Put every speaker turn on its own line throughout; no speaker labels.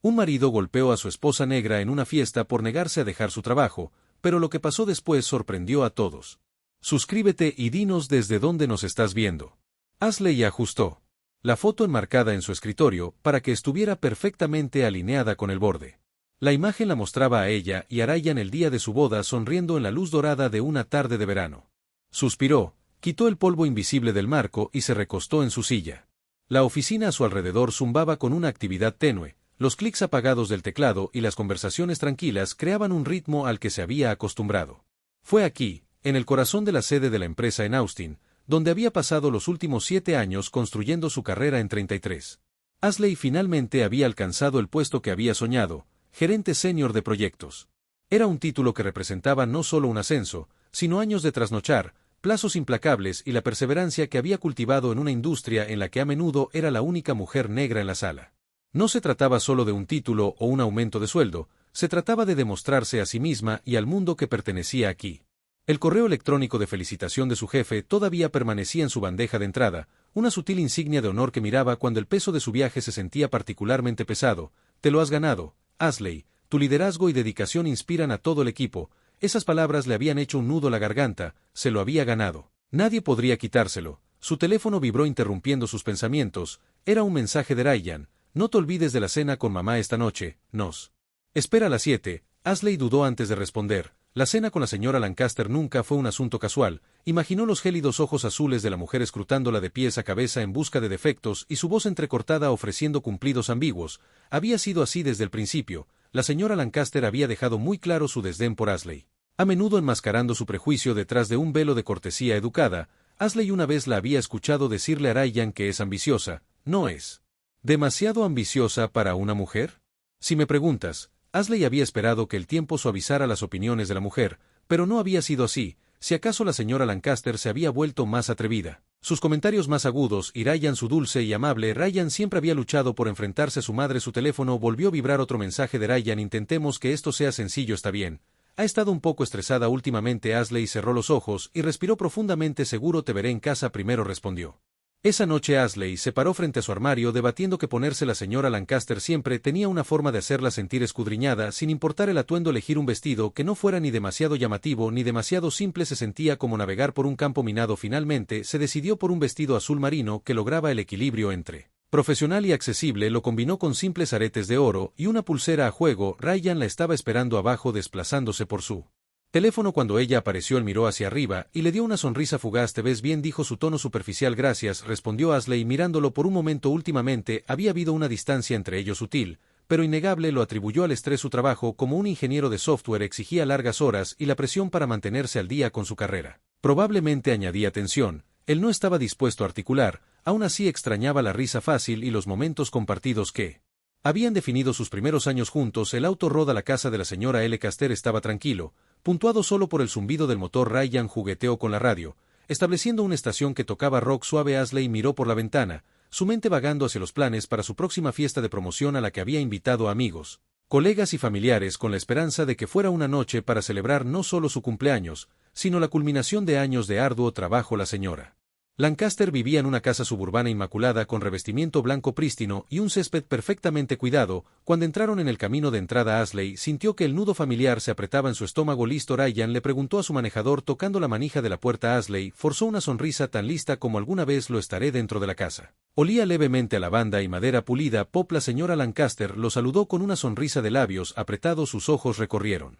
Un marido golpeó a su esposa negra en una fiesta por negarse a dejar su trabajo, pero lo que pasó después sorprendió a todos. Suscríbete y dinos desde dónde nos estás viendo. Ashley ajustó la foto enmarcada en su escritorio para que estuviera perfectamente alineada con el borde. La imagen la mostraba a ella y a Ryan el día de su boda sonriendo en la luz dorada de una tarde de verano. Suspiró, quitó el polvo invisible del marco y se recostó en su silla. La oficina a su alrededor zumbaba con una actividad tenue, los clics apagados del teclado y las conversaciones tranquilas creaban un ritmo al que se había acostumbrado. Fue aquí, en el corazón de la sede de la empresa en Austin, donde había pasado los últimos 7 años construyendo su carrera en 33. Ashley finalmente había alcanzado el puesto que había soñado, gerente senior de proyectos. Era un título que representaba no solo un ascenso, sino años de trasnochar, plazos implacables y la perseverancia que había cultivado en una industria en la que a menudo era la única mujer negra en la sala. No se trataba solo de un título o un aumento de sueldo, se trataba de demostrarse a sí misma y al mundo que pertenecía aquí. El correo electrónico de felicitación de su jefe todavía permanecía en su bandeja de entrada, una sutil insignia de honor que miraba cuando el peso de su viaje se sentía particularmente pesado. Te lo has ganado, Ashley, tu liderazgo y dedicación inspiran a todo el equipo. Esas palabras le habían hecho un nudo a la garganta, se lo había ganado. Nadie podría quitárselo. Su teléfono vibró interrumpiendo sus pensamientos. Era un mensaje de Ryan. No te olvides de la cena con mamá esta noche, nos espera a las 7. Ashley dudó antes de responder. La cena con la señora Lancaster nunca fue un asunto casual. Imaginó los gélidos ojos azules de la mujer escrutándola de pies a cabeza en busca de defectos y su voz entrecortada ofreciendo cumplidos ambiguos. Había sido así desde el principio. La señora Lancaster había dejado muy claro su desdén por Ashley. A menudo enmascarando su prejuicio detrás de un velo de cortesía educada, Ashley una vez la había escuchado decirle a Ryan que es ambiciosa. ¿No es demasiado ambiciosa para una mujer? Si me preguntas, Ashley había esperado que el tiempo suavizara las opiniones de la mujer, pero no había sido así. Si acaso la señora Lancaster se había vuelto más atrevida. Sus comentarios más agudos y Ryan su dulce y amable. Ryan siempre había luchado por enfrentarse a su madre. Su teléfono volvió a vibrar otro mensaje de Ryan. Intentemos que esto sea sencillo, está bien. Ha estado un poco estresada últimamente. Ashley cerró los ojos y respiró profundamente. Seguro te veré en casa primero, respondió. Esa noche Ashley se paró frente a su armario debatiendo qué ponerse. La señora Lancaster siempre tenía una forma de hacerla sentir escudriñada, sin importar el atuendo. Elegir un vestido que no fuera ni demasiado llamativo ni demasiado simple se sentía como navegar por un campo minado. Finalmente se decidió por un vestido azul marino que lograba el equilibrio entre profesional y accesible. Lo combinó con simples aretes de oro y una pulsera a juego. Ryan la estaba esperando abajo desplazándose por su teléfono cuando ella apareció. Él miró hacia arriba y le dio una sonrisa fugaz. Te ves bien, dijo su tono superficial. Gracias, respondió Ashley mirándolo por un momento. Últimamente había habido una distancia entre ellos sutil, pero innegable. Lo atribuyó al estrés. Su trabajo como un ingeniero de software exigía largas horas y la presión para mantenerse al día con su carrera probablemente añadía tensión. Él no estaba dispuesto a articular, aún así extrañaba la risa fácil y los momentos compartidos que habían definido sus primeros años juntos. El auto roda la casa de la señora Lancaster estaba tranquilo, puntuado solo por el zumbido del motor. Ryan jugueteó con la radio, estableciendo una estación que tocaba rock suave. Ashley miró por la ventana, su mente vagando hacia los planes para su próxima fiesta de promoción a la que había invitado a amigos, colegas y familiares con la esperanza de que fuera una noche para celebrar no solo su cumpleaños, sino la culminación de años de arduo trabajo. La señora Lancaster vivía en una casa suburbana inmaculada con revestimiento blanco prístino y un césped perfectamente cuidado. Cuando entraron en el camino de entrada, Ashley sintió que el nudo familiar se apretaba en su estómago. ¿Listo? Ryan le preguntó a su manejador tocando la manija de la puerta. Ashley forzó una sonrisa. Tan lista como alguna vez lo estaré dentro de la casa. Olía levemente a lavanda y madera pulida. Pop. La señora Lancaster lo saludó con una sonrisa de labios apretados. Sus ojos recorrieron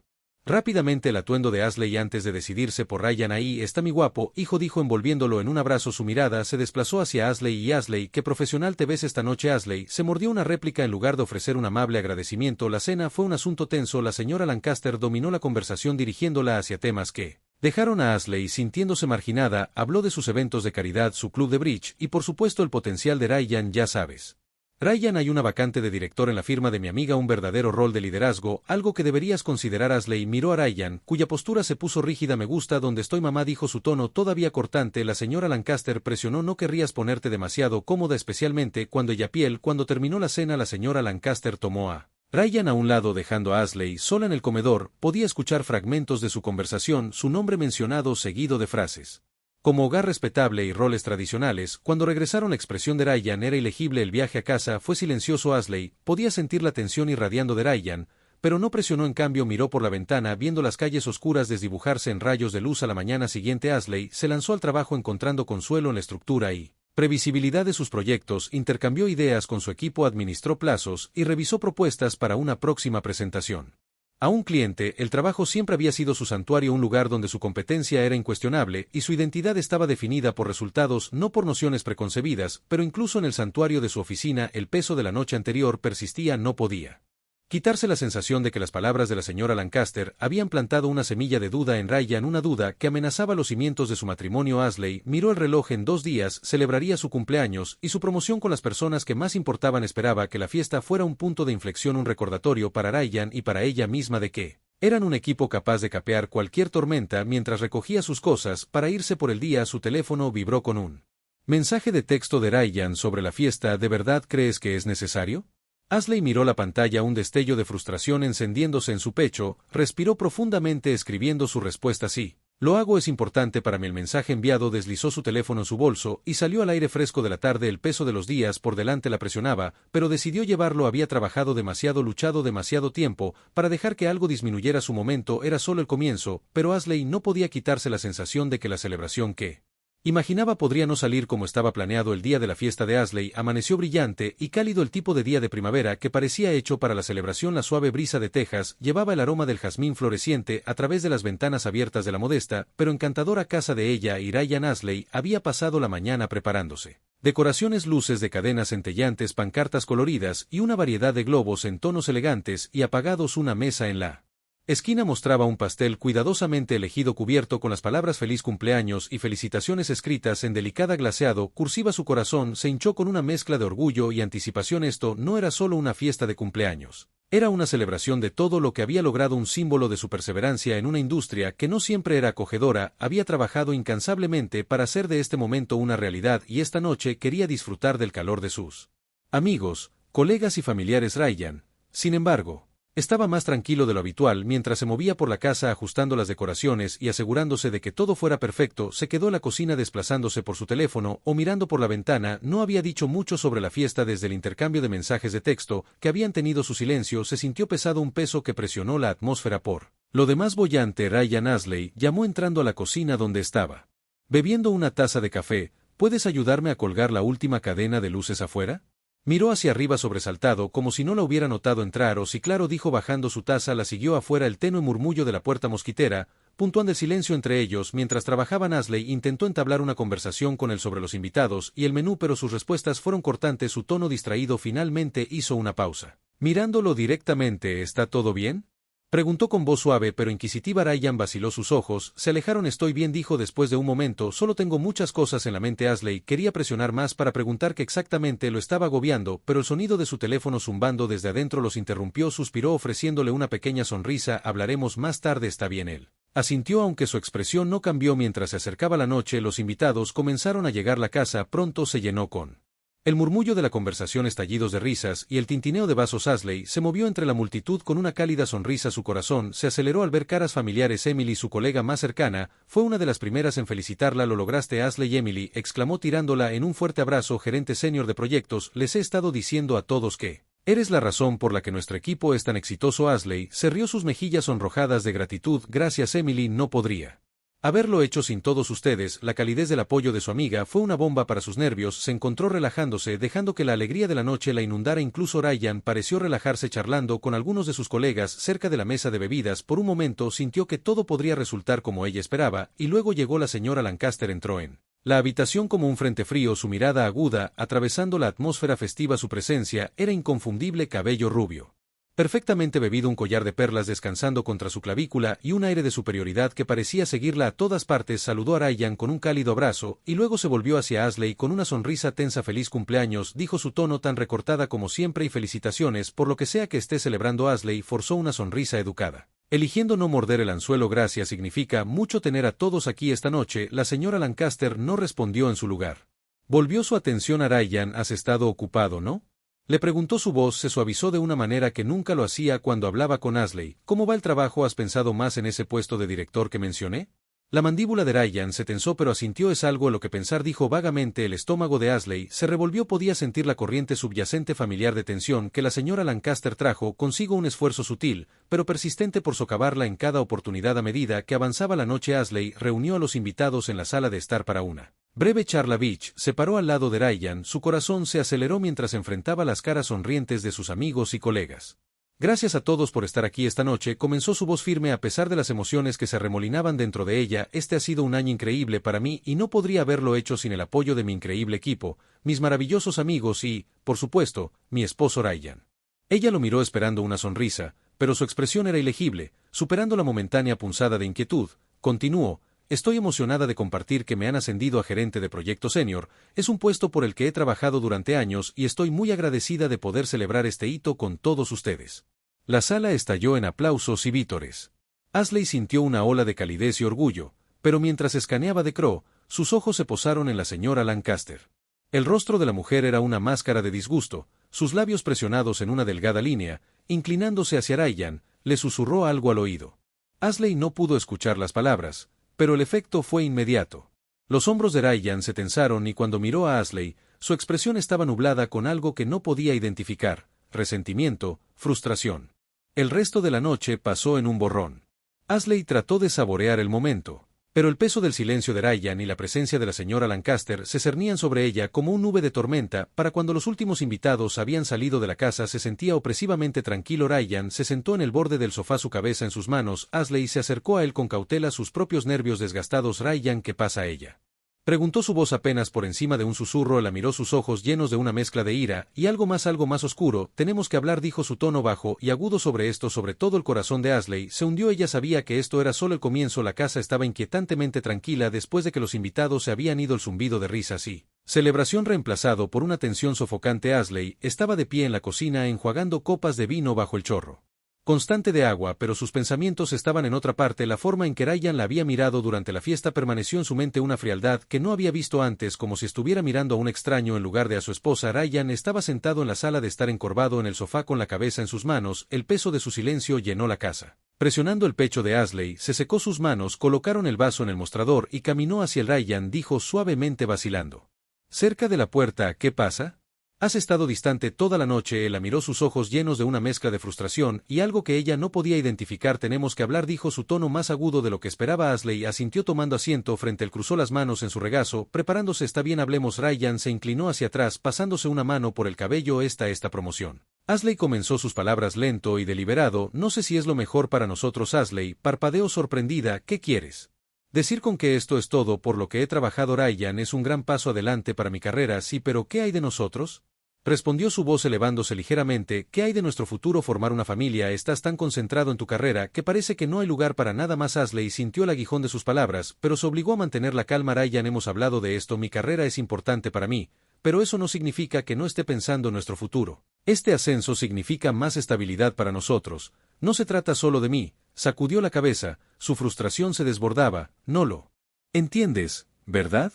rápidamente el atuendo de Ashley antes de decidirse por Ryan. Ahí está mi guapo hijo, dijo envolviéndolo en un abrazo. Su mirada se desplazó hacia Ashley y Ashley, qué profesional te ves esta noche. Ashley se mordió una réplica en lugar de ofrecer un amable agradecimiento. La cena fue un asunto tenso. La señora Lancaster dominó la conversación dirigiéndola hacia temas que dejaron a Ashley sintiéndose marginada. Habló de sus eventos de caridad, su club de bridge y por supuesto el potencial de Ryan. Ya sabes, Ryan, hay una vacante de director en la firma de mi amiga, un verdadero rol de liderazgo, algo que deberías considerar. Ashley miró a Ryan, cuya postura se puso rígida. Me gusta donde estoy, mamá, dijo, su tono todavía cortante. La señora Lancaster presionó. No querrías ponerte demasiado cómoda, especialmente cuando ella piel. Cuando terminó la cena, la señora Lancaster tomó a Ryan a un lado dejando a Ashley sola en el comedor. Podía escuchar fragmentos de su conversación, su nombre mencionado seguido de frases Como hogar respetable y roles tradicionales, cuando regresaron la expresión de Ryan era ilegible. El viaje a casa fue silencioso. Asley podía sentir la tensión irradiando de Ryan, pero no presionó. En cambio miró por la ventana viendo las calles oscuras desdibujarse en rayos de luz. A la mañana siguiente Asley se lanzó al trabajo encontrando consuelo en la estructura y previsibilidad de sus proyectos, intercambió ideas con su equipo, administró plazos y revisó propuestas para una próxima presentación. A un cliente, el trabajo siempre había sido su santuario, un lugar donde su competencia era incuestionable y su identidad estaba definida por resultados, no por nociones preconcebidas, pero incluso en el santuario de su oficina el peso de la noche anterior persistía. No podía quitarse la sensación de que las palabras de la señora Lancaster habían plantado una semilla de duda en Ryan, una duda que amenazaba los cimientos de su matrimonio. Asley miró el reloj. En 2 días celebraría su cumpleaños y su promoción con las personas que más importaban. Esperaba que la fiesta fuera un punto de inflexión, un recordatorio para Ryan y para ella misma de que eran un equipo capaz de capear cualquier tormenta. Mientras recogía sus cosas para irse por el día, su teléfono vibró con un mensaje de texto de Ryan sobre la fiesta. ¿De verdad crees que es necesario? Asley miró la pantalla, un destello de frustración encendiéndose en su pecho, respiró profundamente escribiendo su respuesta: sí. Lo hago, es importante para mí. El mensaje enviado. Deslizó su teléfono en su bolso y salió al aire fresco de la tarde. El peso de los días por delante la presionaba, pero decidió llevarlo. Había trabajado demasiado, luchado demasiado tiempo, para dejar que algo disminuyera su momento. Era solo el comienzo, pero Asley no podía quitarse la sensación de que la celebración que imaginaba podría no salir como estaba planeado. El día de la fiesta de Asley amaneció brillante y cálido, el tipo de día de primavera que parecía hecho para la celebración. La suave brisa de Texas llevaba el aroma del jazmín floreciente a través de las ventanas abiertas de la modesta, pero encantadora casa de ella y Ryan. Asley había pasado la mañana preparándose. Decoraciones, luces de cadenas centellantes, pancartas coloridas y una variedad de globos en tonos elegantes y apagados. Una mesa en la esquina mostraba un pastel cuidadosamente elegido cubierto con las palabras feliz cumpleaños y felicitaciones escritas en delicada glaseado cursiva. Su corazón se hinchó con una mezcla de orgullo y anticipación. Esto no era solo una fiesta de cumpleaños. Era una celebración de todo lo que había logrado, un símbolo de su perseverancia en una industria que no siempre era acogedora. Había trabajado incansablemente para hacer de este momento una realidad y esta noche quería disfrutar del calor de sus amigos, colegas y familiares. Ryan, sin embargo, estaba más tranquilo de lo habitual. Mientras se movía por la casa ajustando las decoraciones y asegurándose de que todo fuera perfecto, se quedó en la cocina desplazándose por su teléfono o mirando por la ventana. No había dicho mucho sobre la fiesta desde el intercambio de mensajes de texto que habían tenido. Su silencio se sintió pesado, un peso que presionó la atmósfera. Por lo demás boyante, Ryan. Asley llamó entrando a la cocina donde estaba bebiendo una taza de café. ¿Puedes ayudarme a colgar la última cadena de luces afuera? Miró hacia arriba sobresaltado, como si no la hubiera notado entrar. «Oh sí, claro», dijo bajando su taza. La siguió afuera. El tenue murmullo de la puerta mosquitera, puntuando el silencio entre ellos. Mientras trabajaban, Asley intentó entablar una conversación con él sobre los invitados y el menú, pero sus respuestas fueron cortantes, su tono distraído. Finalmente hizo una pausa. Mirándolo directamente: ¿está todo bien?, preguntó con voz suave pero inquisitiva. Ryan vaciló, sus ojos se alejaron. «Estoy bien», dijo después de un momento, «solo tengo muchas cosas en la mente». Asley quería presionar más para preguntar qué exactamente lo estaba agobiando, pero el sonido de su teléfono zumbando desde adentro los interrumpió. Suspiró ofreciéndole una pequeña sonrisa. «Hablaremos más tarde, ¿está bien?». Él asintió, aunque su expresión no cambió. Mientras se acercaba la noche, los invitados comenzaron a llegar. La casa pronto se llenó con el murmullo de la conversación, estallidos de risas y el tintineo de vasos. Asley se movió entre la multitud con una cálida sonrisa. Su corazón se aceleró al ver caras familiares. Emily, su colega más cercana, fue una de las primeras en felicitarla. «Lo lograste, Asley». «Emily», exclamó tirándola en un fuerte abrazo. «Gerente senior de proyectos, les he estado diciendo a todos que eres la razón por la que nuestro equipo es tan exitoso». Asley se rió, sus mejillas sonrojadas de gratitud. «Gracias, Emily, no podría haberlo hecho sin todos ustedes». La calidez del apoyo de su amiga fue una bomba para sus nervios. Se encontró relajándose, dejando que la alegría de la noche la inundara. Incluso Ryan pareció relajarse charlando con algunos de sus colegas cerca de la mesa de bebidas. Por un momento sintió que todo podría resultar como ella esperaba, y luego llegó la señora Lancaster. Entró en la habitación como un frente frío, su mirada aguda atravesando la atmósfera festiva. Su presencia era inconfundible: cabello rubio perfectamente bebido, un collar de perlas descansando contra su clavícula y un aire de superioridad que parecía seguirla a todas partes. Saludó a Ryan con un cálido abrazo y luego se volvió hacia Asley con una sonrisa tensa. «Feliz cumpleaños», dijo, su tono tan recortada como siempre, «y felicitaciones por lo que sea que esté celebrando». Asley forzó una sonrisa educada, eligiendo no morder el anzuelo. «Gracias, significa mucho tener a todos aquí esta noche». La señora Lancaster no respondió en su lugar. Volvió su atención a Ryan. «¿Has estado ocupado, no?», le preguntó. Su voz se suavizó de una manera que nunca lo hacía cuando hablaba con Asley. «¿Cómo va el trabajo? ¿Has pensado más en ese puesto de director que mencioné?». La mandíbula de Ryan se tensó pero asintió. Es algo en lo que pensar, dijo vagamente. El estómago de Ashley se revolvió. Podía sentir la corriente subyacente familiar de tensión que la señora Lancaster trajo consigo, un esfuerzo sutil, pero persistente por socavarla en cada oportunidad. A medida que avanzaba la noche, Ashley reunió a los invitados en la sala de estar para una breve charla. Beach se paró al lado de Ryan. Su corazón se aceleró mientras enfrentaba las caras sonrientes de sus amigos y colegas. Gracias a todos por estar aquí esta noche, comenzó su voz firme a pesar de las emociones que se arremolinaban dentro de ella. Este ha sido un año increíble para mí y no podría haberlo hecho sin el apoyo de mi increíble equipo, mis maravillosos amigos y, por supuesto, mi esposo Ryan. Ella lo miró esperando una sonrisa, pero su expresión era ilegible, superando la momentánea punzada de inquietud. Continuó: estoy emocionada de compartir que me han ascendido a gerente de proyecto senior. Es un puesto por el que he trabajado durante años y estoy muy agradecida de poder celebrar este hito con todos ustedes. La sala estalló en aplausos y vítores. Ashley sintió una ola de calidez y orgullo, pero mientras escaneaba de Crow, sus ojos se posaron en la señora Lancaster. El rostro de la mujer era una máscara de disgusto, sus labios presionados en una delgada línea. Inclinándose hacia Ryan, le susurró algo al oído. Ashley no pudo escuchar las palabras, pero el efecto fue inmediato. Los hombros de Ryan se tensaron y cuando miró a Ashley, su expresión estaba nublada con algo que no podía identificar: resentimiento, frustración. El resto de la noche pasó en un borrón. Ashley trató de saborear el momento, pero el peso del silencio de Ryan y la presencia de la señora Lancaster se cernían sobre ella como una nube de tormenta. Para cuando los últimos invitados habían salido de la casa, se sentía opresivamente tranquilo. Ryan se sentó en el borde del sofá, su cabeza en sus manos. Ashley se acercó a él con cautela, sus propios nervios desgastados. Ryan, ¿qué pasa a ella?, preguntó, su voz apenas por encima de un susurro. La miró, sus ojos llenos de una mezcla de ira y algo más oscuro. Tenemos que hablar, dijo, su tono bajo y agudo. Sobre esto, sobre todo el corazón de Ashley se hundió. Ella sabía que esto era solo el comienzo. La casa estaba inquietantemente tranquila después de que los invitados se habían ido. El zumbido de risas y celebración reemplazado por una tensión sofocante. Ashley estaba de pie en la cocina enjuagando copas de vino bajo el chorro constante de agua, pero sus pensamientos estaban en otra parte. La forma en que Ryan la había mirado durante la fiesta permaneció en su mente, una frialdad que no había visto antes, como si estuviera mirando a un extraño en lugar de a su esposa. Ryan estaba sentado en la sala de estar, encorvado en el sofá con la cabeza en sus manos. El peso de su silencio llenó la casa. Presionando el pecho de Ashley, se secó sus manos, colocaron el vaso en el mostrador y caminó hacia el Ryan. Dijo suavemente, vacilando cerca de la puerta: ¿qué pasa? Has estado distante toda la noche. Él la miró, sus ojos llenos de una mezcla de frustración y algo que ella no podía identificar. Tenemos que hablar, dijo, su tono más agudo de lo que esperaba. Ashley asintió tomando asiento frente a él, cruzó las manos en su regazo, preparándose. Está bien, hablemos. Ryan se inclinó hacia atrás, pasándose una mano por el cabello. Esta promoción. Ashley comenzó sus palabras lento y deliberado. No sé si es lo mejor para nosotros. Ashley parpadeó sorprendida. ¿Qué quieres decir con que esto es todo por lo que he trabajado? Ryan, es un gran paso adelante para mi carrera. Sí, pero ¿qué hay de nosotros?, respondió su voz elevándose ligeramente. ¿Qué hay de nuestro futuro? Formar una familia. Estás tan concentrado en tu carrera que parece que no hay lugar para nada más. Ashley sintió el aguijón de sus palabras, pero se obligó a mantener la calma. Ryan, hemos hablado de esto. Mi carrera es importante para mí, pero eso no significa que no esté pensando en nuestro futuro. Este ascenso significa más estabilidad para nosotros. No se trata solo de mí. Sacudió la cabeza, su frustración se desbordaba. No lo entiendes, ¿verdad?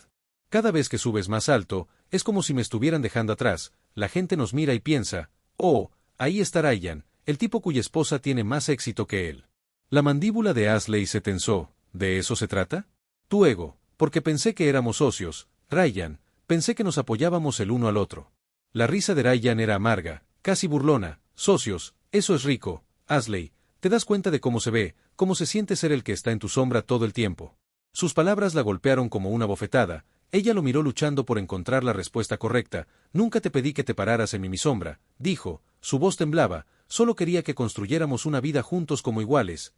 Cada vez que subes más alto, es como si me estuvieran dejando atrás. La gente nos mira y piensa: oh, ahí está Ryan, el tipo cuya esposa tiene más éxito que él. La mandíbula de Ashley se tensó. ¿De eso se trata? Tu ego, porque pensé que éramos socios, Ryan, pensé que nos apoyábamos el uno al otro. La risa de Ryan era amarga, casi burlona. Socios, eso es rico. Ashley, ¿te das cuenta de cómo se ve, cómo se siente ser el que está en tu sombra todo el tiempo? Sus palabras la golpearon como una bofetada. Ella lo miró luchando por encontrar la respuesta correcta. Nunca te pedí que te pararas en mi sombra, dijo, su voz temblaba, solo quería que construyéramos una vida juntos como iguales.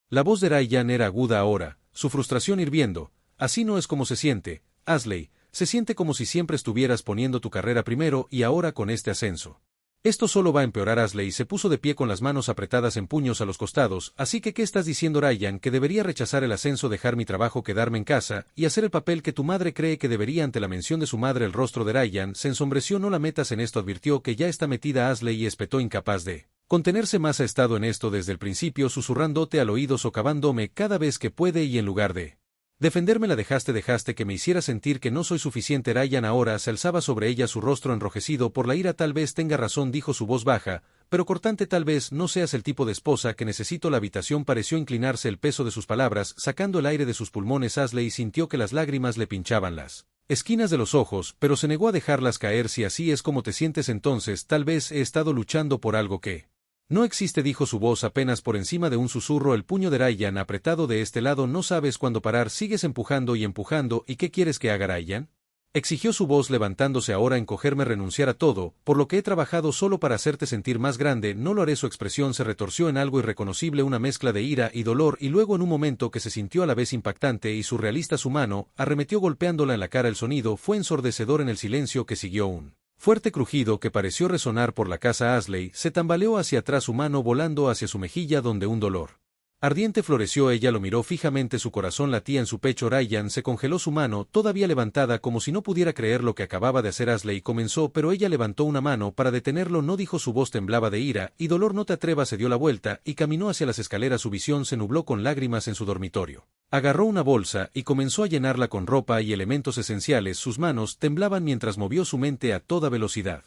La voz de Ryan era aguda ahora, su frustración hirviendo. Así no es como se siente, Ashley, se siente como si siempre estuvieras poniendo tu carrera primero y ahora con este ascenso. Esto solo va a empeorar. Ashley se puso de pie con las manos apretadas en puños a los costados. Así que, ¿qué estás diciendo, Ryan? ¿Que debería rechazar el ascenso, dejar mi trabajo, quedarme en casa y hacer el papel que tu madre cree que debería? Ante la mención de su madre, el rostro de Ryan se ensombreció. No la metas en esto, advirtió, que ya está metida. Ashley y espetó, incapaz de contenerse más. Ha estado en esto desde el principio, susurrándote al oído, socavándome cada vez que puede y en lugar de Defenderme la dejaste que me hiciera sentir que no soy suficiente. Ryan ahora se alzaba sobre ella, su rostro enrojecido por la ira. Tal vez tenga razón, dijo su voz baja, pero cortante. Tal vez no seas el tipo de esposa que necesito. La habitación pareció inclinarse el peso de sus palabras, sacando el aire de sus pulmones. Ashley sintió que las lágrimas le pinchaban las esquinas de los ojos, pero se negó a dejarlas caer. Si así es como te sientes, entonces tal vez he estado luchando por algo que no existe, dijo su voz apenas por encima de un susurro, el puño de Ryan apretado de este lado. No sabes cuándo parar, sigues empujando y empujando. ¿Y qué quieres que haga, Ryan? Exigió su voz levantándose. Ahora encogerme, renunciar a todo, por lo que he trabajado solo para hacerte sentir más grande. No lo haré. Su expresión se retorció en algo irreconocible, una mezcla de ira y dolor, y luego en un momento que se sintió a la vez impactante y surrealista, su mano arremetió golpeándola en la cara. El sonido fue ensordecedor en el silencio que siguió. Un fuerte crujido que pareció resonar por la casa. Ashley se tambaleó hacia atrás, su mano volando hacia su mejilla donde un dolor ardiente floreció. Ella lo miró fijamente, su corazón latía en su pecho. Ryan se congeló, su mano todavía levantada como si no pudiera creer lo que acababa de hacer. Ashley comenzó, pero ella levantó una mano para detenerlo. No, dijo, su voz temblaba de ira y dolor. No te atrevas. Se dio la vuelta y caminó hacia las escaleras. Su visión se nubló con lágrimas en su dormitorio. Agarró una bolsa y comenzó a llenarla con ropa y elementos esenciales. Sus manos temblaban mientras movió su mente a toda velocidad.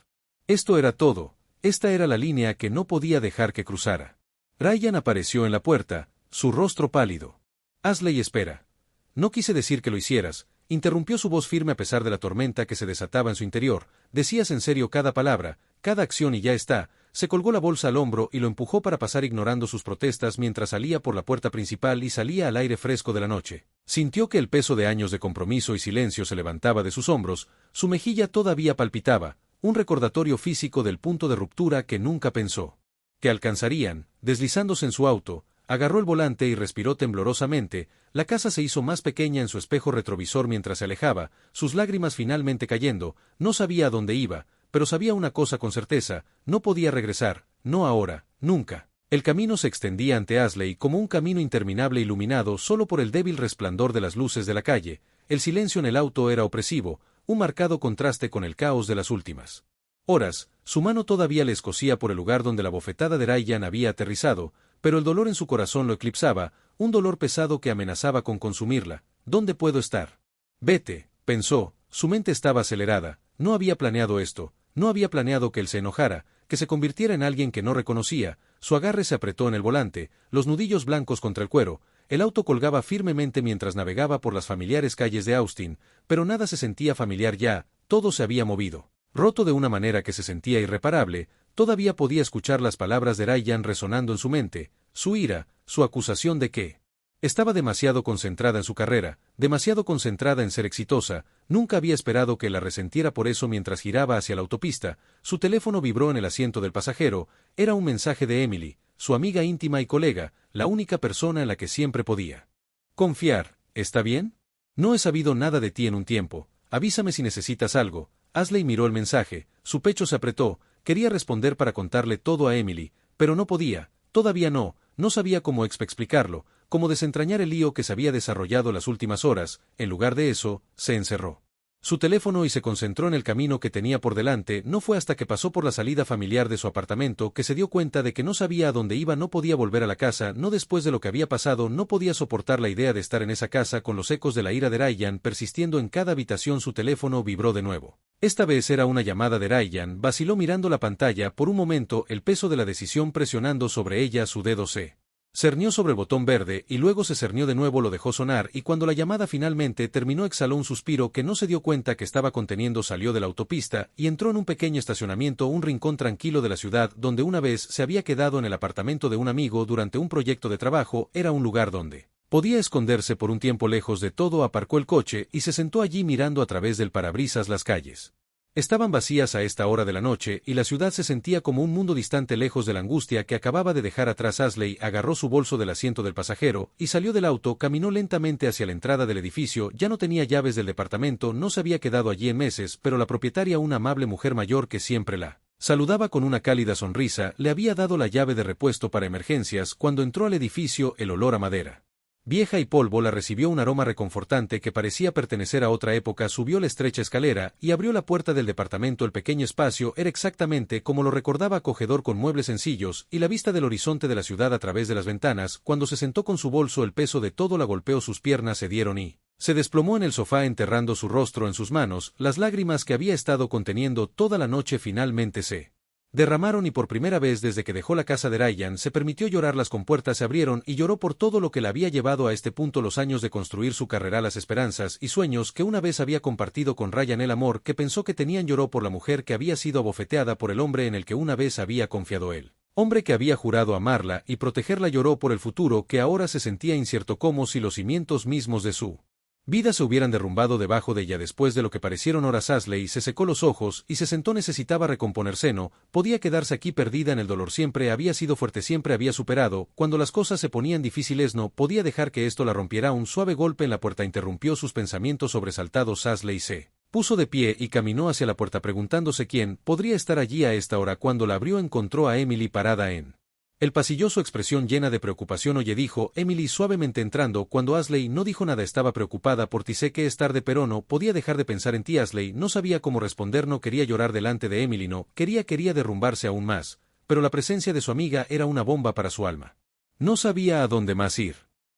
Esto era todo. Esta era la línea que no podía dejar que cruzara. Ryan apareció en la puerta, su rostro pálido. Ashley, espera. No quise decir que lo hicieras, interrumpió su voz firme a pesar de la tormenta que se desataba en su interior. Decías en serio cada palabra, cada acción, y ya está. Se colgó la bolsa al hombro y lo empujó para pasar, ignorando sus protestas mientras salía por la puerta principal y salía al aire fresco de la noche. Sintió que el peso de años de compromiso y silencio se levantaba de sus hombros, su mejilla todavía palpitaba, un recordatorio físico del punto de ruptura que nunca pensó que alcanzarían. Deslizándose en su auto, agarró el volante y respiró temblorosamente. La casa se hizo más pequeña en su espejo retrovisor mientras se alejaba, sus lágrimas finalmente cayendo. No sabía a dónde iba, pero sabía una cosa con certeza: no podía regresar, no ahora, nunca. El camino se extendía ante Ashley como un camino interminable, iluminado solo por el débil resplandor de las luces de la calle. El silencio en el auto era opresivo, un marcado contraste con el caos de las últimas horas. Su mano todavía le escocía por el lugar donde la bofetada de Ryan había aterrizado, pero el dolor en su corazón lo eclipsaba, un dolor pesado que amenazaba con consumirla. ¿Dónde puedo estar? Vete, pensó, su mente estaba acelerada. No había planeado esto, no había planeado que él se enojara, que se convirtiera en alguien que no reconocía. Su agarre se apretó en el volante, los nudillos blancos contra el cuero. El auto colgaba firmemente mientras navegaba por las familiares calles de Austin, pero nada se sentía familiar ya, todo se había movido. Roto de una manera que se sentía irreparable. Todavía podía escuchar las palabras de Ryan resonando en su mente, su ira, su acusación de que estaba demasiado concentrada en su carrera, demasiado concentrada en ser exitosa. Nunca había esperado que la resentiera por eso. Mientras giraba hacia la autopista, su teléfono vibró en el asiento del pasajero. Era un mensaje de Emily, su amiga íntima y colega, la única persona en la que siempre podía confiar. ¿Está bien? No he sabido nada de ti en un tiempo. Avísame si necesitas algo. Ashley miró el mensaje, su pecho se apretó. Quería responder para contarle todo a Emily, pero no podía, todavía no sabía cómo explicarlo, cómo desentrañar el lío que se había desarrollado las últimas horas. En lugar de eso, se encerró su teléfono y se concentró en el camino que tenía por delante. No fue hasta que pasó por la salida familiar de su apartamento que se dio cuenta de que no sabía a dónde iba. No podía volver a la casa, no después de lo que había pasado. No podía soportar la idea de estar en esa casa con los ecos de la ira de Ryan persistiendo en cada habitación. Su teléfono vibró de nuevo. Esta vez era una llamada de Ryan. Vaciló mirando la pantalla por un momento, el peso de la decisión presionando sobre ella. Su dedo se cernió sobre el botón verde y luego se cernió de nuevo. Lo dejó sonar y cuando la llamada finalmente terminó exhaló un suspiro que no se dio cuenta que estaba conteniendo. Salió de la autopista y entró en un pequeño estacionamiento, un rincón tranquilo de la ciudad donde una vez se había quedado en el apartamento de un amigo durante un proyecto de trabajo. Era un lugar donde podía esconderse por un tiempo lejos de todo. Aparcó el coche y se sentó allí mirando a través del parabrisas las calles. Estaban vacías a esta hora de la noche y la ciudad se sentía como un mundo distante, lejos de la angustia que acababa de dejar atrás. Ashley agarró su bolso del asiento del pasajero y salió del auto. Caminó lentamente hacia la entrada del edificio. Ya no tenía llaves del departamento, no se había quedado allí en meses, pero la propietaria, una amable mujer mayor que siempre la saludaba con una cálida sonrisa, le había dado la llave de repuesto para emergencias. Cuando entró al edificio, el olor a madera vieja y polvo la recibió, un aroma reconfortante que parecía pertenecer a otra época. Subió la estrecha escalera y abrió la puerta del departamento. El pequeño espacio era exactamente como lo recordaba, acogedor con muebles sencillos y la vista del horizonte de la ciudad a través de las ventanas. Cuando se sentó con su bolso, el peso de todo la golpeó, sus piernas se dieron y Se desplomó en el sofá enterrando su rostro en sus manos, las lágrimas que había estado conteniendo toda la noche finalmente se derramaron y por primera vez desde que dejó la casa de Ryan se permitió llorar. Las compuertas se abrieron y lloró por todo lo que la había llevado a este punto, los años de construir su carrera, las esperanzas y sueños que una vez había compartido con Ryan, el amor que pensó que tenían. Lloró por la mujer que había sido abofeteada por el hombre en el que una vez había confiado él. Hombre que había jurado amarla y protegerla. Lloró por el futuro que ahora se sentía incierto, como si los cimientos mismos de su vida se hubieran derrumbado debajo de ella. Después de lo que parecieron horas, Ashley se secó los ojos y se sentó. Necesitaba recomponerse, no podía quedarse aquí perdida en el dolor. Siempre había sido fuerte, siempre había superado. Cuando las cosas se ponían difíciles no podía dejar que esto la rompiera. Un suave golpe en la puerta interrumpió sus pensamientos sobresaltados. Ashley se puso de pie y caminó hacia la puerta preguntándose quién podría estar allí a esta hora. Cuando la abrió encontró a Emily parada en el pasillo, su expresión llena de preocupación. Oye, dijo Emily suavemente entrando. Cuando Ashley no dijo nada, estaba preocupada por ti. Sé que es tarde, pero no podía dejar de pensar en ti. Ashley no sabía cómo responder, no quería llorar delante de Emily, no quería derrumbarse aún más, pero la presencia de su amiga era una bomba para su alma. No sabía a dónde más ir.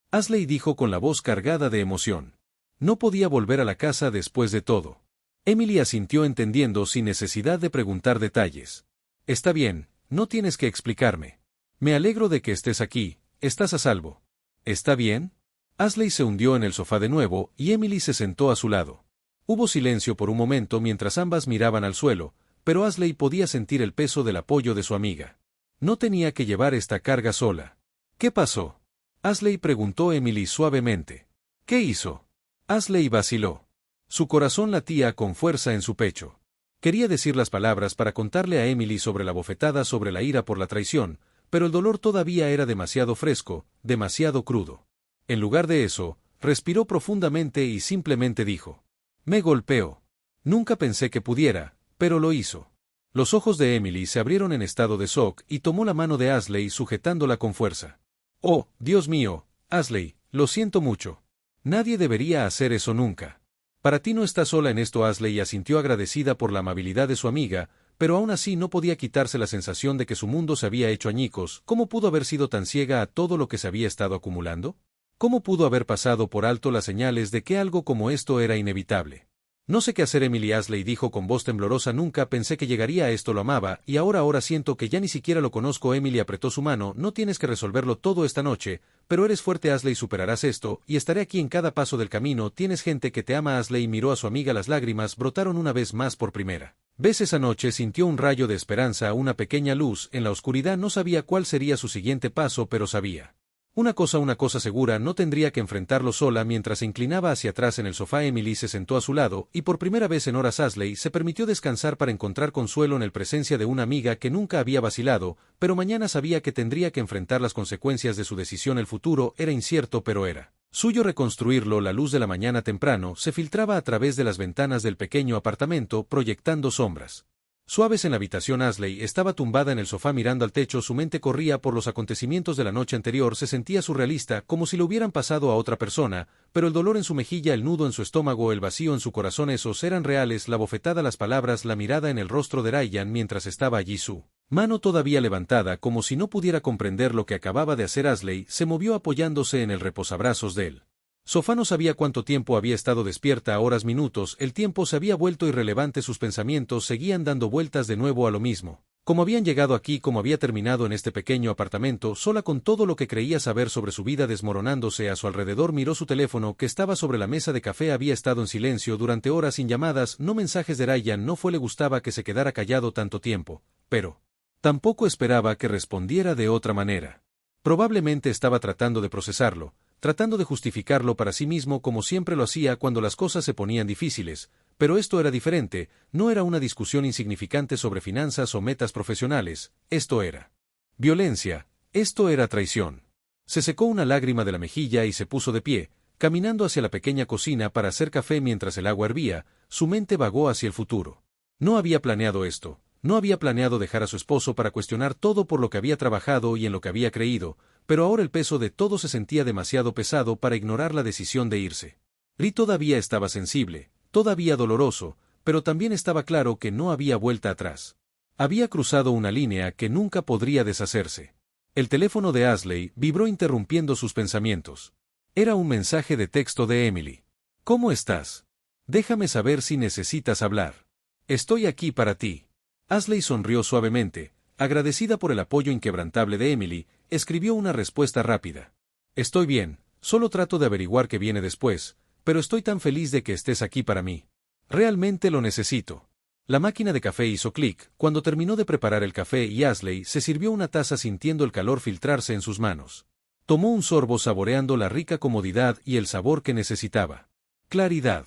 Ashley dijo con la voz cargada de emoción. No podía volver a la casa después de todo. Emily asintió entendiendo sin necesidad de preguntar detalles. Está bien, no tienes que explicarme. Me alegro de que estés aquí, estás a salvo. ¿Está bien? Ashley se hundió en el sofá de nuevo y Emily se sentó a su lado. Hubo silencio por un momento mientras ambas miraban al suelo, pero Ashley podía sentir el peso del apoyo de su amiga. No tenía que llevar esta carga sola. ¿Qué pasó? Ashley preguntó Emily suavemente. ¿Qué hizo? Ashley vaciló. Su corazón latía con fuerza en su pecho. Quería decir las palabras para contarle a Emily sobre la bofetada, sobre la ira por la traición, pero el dolor todavía era demasiado fresco, demasiado crudo. En lugar de eso, respiró profundamente y simplemente dijo: me golpeó. Nunca pensé que pudiera, pero lo hizo. Los ojos de Emily se abrieron en estado de shock y tomó la mano de Ashley sujetándola con fuerza. Oh, Dios mío, Ashley, lo siento mucho. Nadie debería hacer eso nunca. Para ti no estás sola en esto. Ashley asintió agradecida por la amabilidad de su amiga, pero aún así no podía quitarse la sensación de que su mundo se había hecho añicos. ¿Cómo pudo haber sido tan ciega a todo lo que se había estado acumulando? ¿Cómo pudo haber pasado por alto las señales de que algo como esto era inevitable? No sé qué hacer, Emily. Ashley dijo con voz temblorosa. Nunca pensé que llegaría a esto. Lo amaba, y ahora siento que ya ni siquiera lo conozco. Emily apretó su mano. No tienes que resolverlo todo esta noche, pero eres fuerte, Ashley, superarás esto, y estaré aquí en cada paso del camino. Tienes gente que te ama. Ashley miró a su amiga. Las lágrimas brotaron una vez más por primera vez esa noche. Sintió un rayo de esperanza, una pequeña luz en la oscuridad. No sabía cuál sería su siguiente paso, pero sabía una cosa segura: no tendría que enfrentarlo sola. Mientras se inclinaba hacia atrás en el sofá, Emily se sentó a su lado, y por primera vez en horas Ashley se permitió descansar para encontrar consuelo en la presencia de una amiga que nunca había vacilado, pero mañana sabía que tendría que enfrentar las consecuencias de su decisión. El futuro era incierto, pero era suyo reconstruirlo. La luz de la mañana temprano se filtraba a través de las ventanas del pequeño apartamento, proyectando sombras suaves en la habitación. Ashley estaba tumbada en el sofá mirando al techo. Su mente corría por los acontecimientos de la noche anterior. Se sentía surrealista, como si lo hubieran pasado a otra persona, pero el dolor en su mejilla, el nudo en su estómago, el vacío en su corazón, esos eran reales. La bofetada, las palabras, la mirada en el rostro de Ryan mientras estaba allí, su mano todavía levantada, como si no pudiera comprender lo que acababa de hacer. Ashley se movió apoyándose en el reposabrazos de él. Sofá. No sabía cuánto tiempo había estado despierta, horas, minutos. El tiempo se había vuelto irrelevante. Sus pensamientos seguían dando vueltas de nuevo a lo mismo. Cómo habían llegado aquí, cómo había terminado en este pequeño apartamento, sola con todo lo que creía saber sobre su vida desmoronándose a su alrededor. Miró su teléfono, que estaba sobre la mesa de café. Había estado en silencio durante horas, sin llamadas, no mensajes de Ryan. No le gustaba que se quedara callado tanto tiempo, pero tampoco esperaba que respondiera de otra manera. Probablemente estaba tratando de procesarlo, tratando de justificarlo para sí mismo, como siempre lo hacía cuando las cosas se ponían difíciles, pero esto era diferente. No era una discusión insignificante sobre finanzas o metas profesionales, esto era violencia, esto era traición. Se secó una lágrima de la mejilla y se puso de pie, caminando hacia la pequeña cocina para hacer café mientras el agua hervía. Su mente vagó hacia el futuro. No había planeado esto. No había planeado dejar a su esposo para cuestionar todo por lo que había trabajado y en lo que había creído, pero ahora el peso de todo se sentía demasiado pesado para ignorar la decisión de irse. Ri todavía estaba sensible, todavía doloroso, pero también estaba claro que no había vuelta atrás. Había cruzado una línea que nunca podría deshacerse. El teléfono de Ashley vibró interrumpiendo sus pensamientos. Era un mensaje de texto de Emily. ¿Cómo estás? Déjame saber si necesitas hablar. Estoy aquí para ti. Ashley sonrió suavemente, agradecida por el apoyo inquebrantable de Emily, escribió una respuesta rápida. Estoy bien, solo trato de averiguar qué viene después, pero estoy tan feliz de que estés aquí para mí. Realmente lo necesito. La máquina de café hizo clic cuando terminó de preparar el café y Ashley se sirvió una taza sintiendo el calor filtrarse en sus manos. Tomó un sorbo saboreando la rica comodidad y el sabor que necesitaba. Claridad.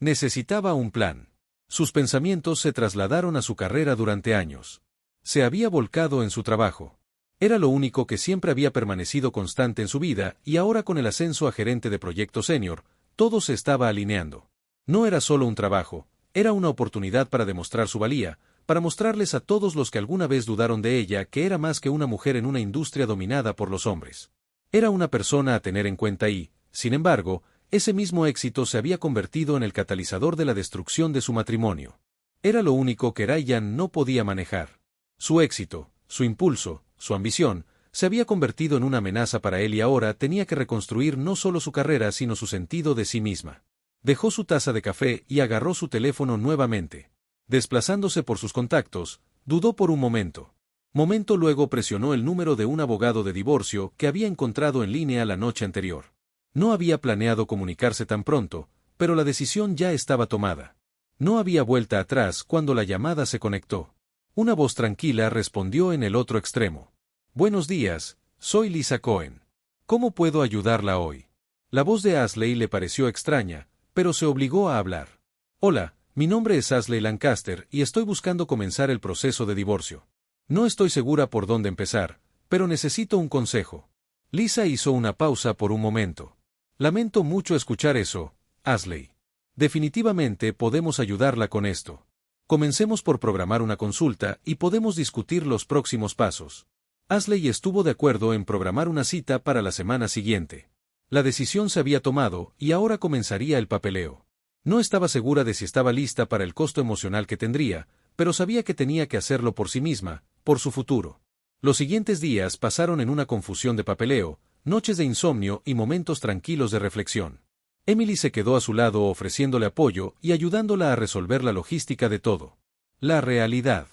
Necesitaba un plan. Sus pensamientos se trasladaron a su carrera durante años. Se había volcado en su trabajo. Era lo único que siempre había permanecido constante en su vida y ahora con el ascenso a gerente de proyecto senior, todo se estaba alineando. No era solo un trabajo, era una oportunidad para demostrar su valía, para mostrarles a todos los que alguna vez dudaron de ella que era más que una mujer en una industria dominada por los hombres. Era una persona a tener en cuenta y, sin embargo, ese mismo éxito se había convertido en el catalizador de la destrucción de su matrimonio. Era lo único que Ryan no podía manejar. Su éxito, su impulso, su ambición, se había convertido en una amenaza para él y ahora tenía que reconstruir no solo su carrera sino su sentido de sí misma. Dejó su taza de café y agarró su teléfono nuevamente. Desplazándose por sus contactos, dudó por un momento. Luego presionó el número de un abogado de divorcio que había encontrado en línea la noche anterior. No había planeado comunicarse tan pronto, pero la decisión ya estaba tomada. No había vuelta atrás cuando la llamada se conectó. Una voz tranquila respondió en el otro extremo. Buenos días, soy Lisa Cohen. ¿Cómo puedo ayudarla hoy? La voz de Ashley le pareció extraña, pero se obligó a hablar. Hola, mi nombre es Ashley Lancaster y estoy buscando comenzar el proceso de divorcio. No estoy segura por dónde empezar, pero necesito un consejo. Lisa hizo una pausa por un momento. Lamento mucho escuchar eso, Ashley. Definitivamente podemos ayudarla con esto. Comencemos por programar una consulta y podemos discutir los próximos pasos. Ashley estuvo de acuerdo en programar una cita para la semana siguiente. La decisión se había tomado y ahora comenzaría el papeleo. No estaba segura de si estaba lista para el costo emocional que tendría, pero sabía que tenía que hacerlo por sí misma, por su futuro. Los siguientes días pasaron en una confusión de papeleo, noches de insomnio y momentos tranquilos de reflexión. Emily se quedó a su lado ofreciéndole apoyo y ayudándola a resolver la logística de todo. La realidad.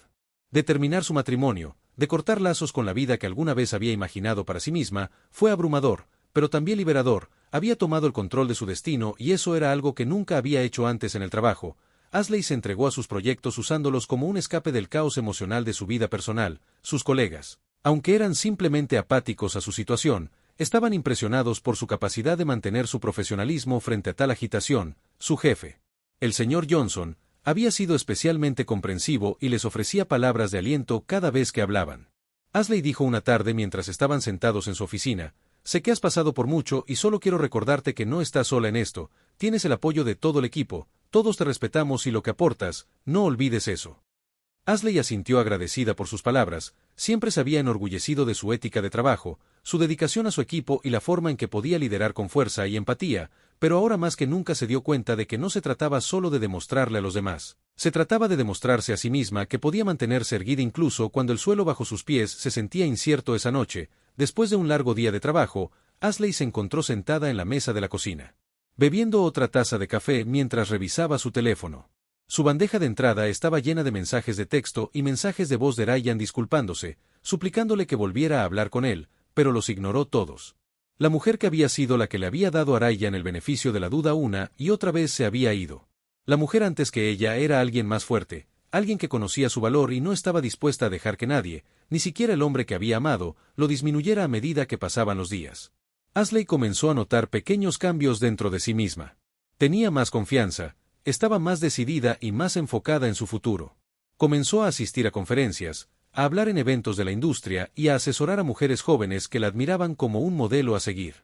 De terminar su matrimonio, de cortar lazos con la vida que alguna vez había imaginado para sí misma, fue abrumador, pero también liberador. Había tomado el control de su destino y eso era algo que nunca había hecho antes en el trabajo. Ashley se entregó a sus proyectos usándolos como un escape del caos emocional de su vida personal. Sus colegas, aunque eran simplemente apáticos a su situación, estaban impresionados por su capacidad de mantener su profesionalismo frente a tal agitación. Su jefe, el señor Johnson, había sido especialmente comprensivo y les ofrecía palabras de aliento cada vez que hablaban. Ashley dijo una tarde mientras estaban sentados en su oficina: sé que has pasado por mucho y solo quiero recordarte que no estás sola en esto, tienes el apoyo de todo el equipo, todos te respetamos y lo que aportas, no olvides eso. Ashley asintió agradecida por sus palabras, siempre se había enorgullecido de su ética de trabajo, su dedicación a su equipo y la forma en que podía liderar con fuerza y empatía, pero ahora más que nunca se dio cuenta de que no se trataba solo de demostrarle a los demás. Se trataba de demostrarse a sí misma que podía mantenerse erguida incluso cuando el suelo bajo sus pies se sentía incierto esa noche. Después de un largo día de trabajo, Ashley se encontró sentada en la mesa de la cocina, bebiendo otra taza de café mientras revisaba su teléfono. Su bandeja de entrada estaba llena de mensajes de texto y mensajes de voz de Ryan disculpándose, suplicándole que volviera a hablar con él, pero los ignoró todos. La mujer que había sido la que le había dado a Ryan el beneficio de la duda una y otra vez se había ido. La mujer antes que ella era alguien más fuerte, alguien que conocía su valor y no estaba dispuesta a dejar que nadie, ni siquiera el hombre que había amado, lo disminuyera a medida que pasaban los días. Ashley comenzó a notar pequeños cambios dentro de sí misma. Tenía más confianza, estaba más decidida y más enfocada en su futuro. Comenzó a asistir a conferencias, a hablar en eventos de la industria y a asesorar a mujeres jóvenes que la admiraban como un modelo a seguir.